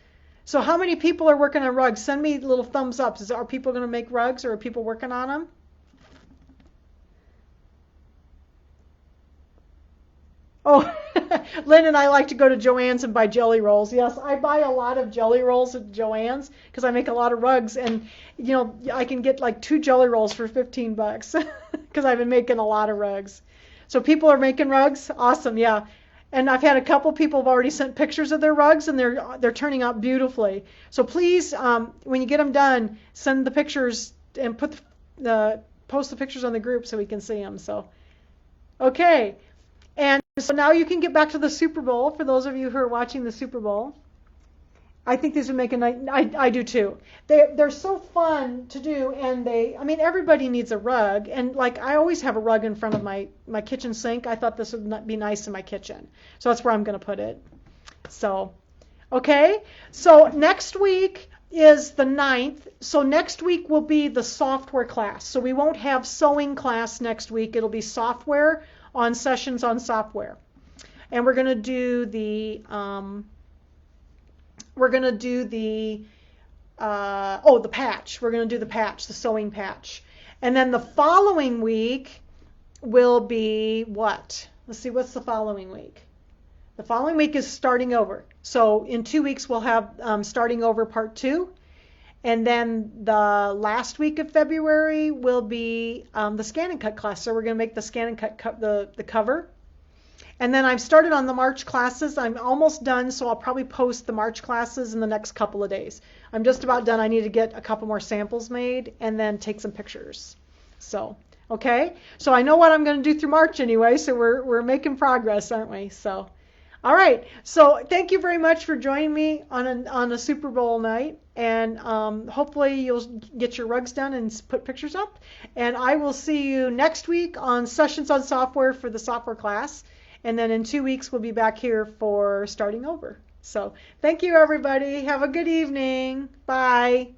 So how many people are working on rugs? Send me little thumbs up. Are people going to make rugs, or are people working on them? Oh, Lynn and I like to go to Joann's and buy jelly rolls. Yes, I buy a lot of jelly rolls at Joann's because I make a lot of rugs, and you know, I can get like 2 jelly rolls for $15 because I've been making a lot of rugs. So people are making rugs. Awesome, yeah. And I've had a couple people have already sent pictures of their rugs, and they're turning out beautifully. So please, when you get them done, send the pictures and post the pictures on the group so we can see them. So, okay. And so now you can get back to the Super Bowl, for those of you who are watching the Super Bowl. I think these would make a nice, I do too. They're so fun to do, and I mean, everybody needs a rug. And like, I always have a rug in front of my kitchen sink. I thought this would be nice in my kitchen. So that's where I'm going to put it. So, okay. So next week is the 9th. So next week will be the software class. So we won't have sewing class next week. It'll be software on sessions on software. And we're going to do the the patch. We're going to do the patch, the sewing patch. And then the following week will be what? Let's see, what's the following week? The following week is starting over. So in 2 weeks we'll have starting over part 2. And then the last week of February will be the scan and cut class. So we're going to make the scan and cut the cover. And then I've started on the March classes. I'm almost done, so I'll probably post the March classes in the next couple of days. I'm just about done. I need to get a couple more samples made and then take some pictures. So, okay. So I know what I'm going to do through March anyway, so we're making progress, aren't we? So, all right. So thank you very much for joining me on a Super Bowl night. And hopefully you'll get your rugs done and put pictures up. And I will see you next week on Sessions on Software for the software class. And then in 2 weeks, we'll be back here for starting over. So thank you, everybody. Have a good evening. Bye.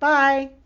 Bye.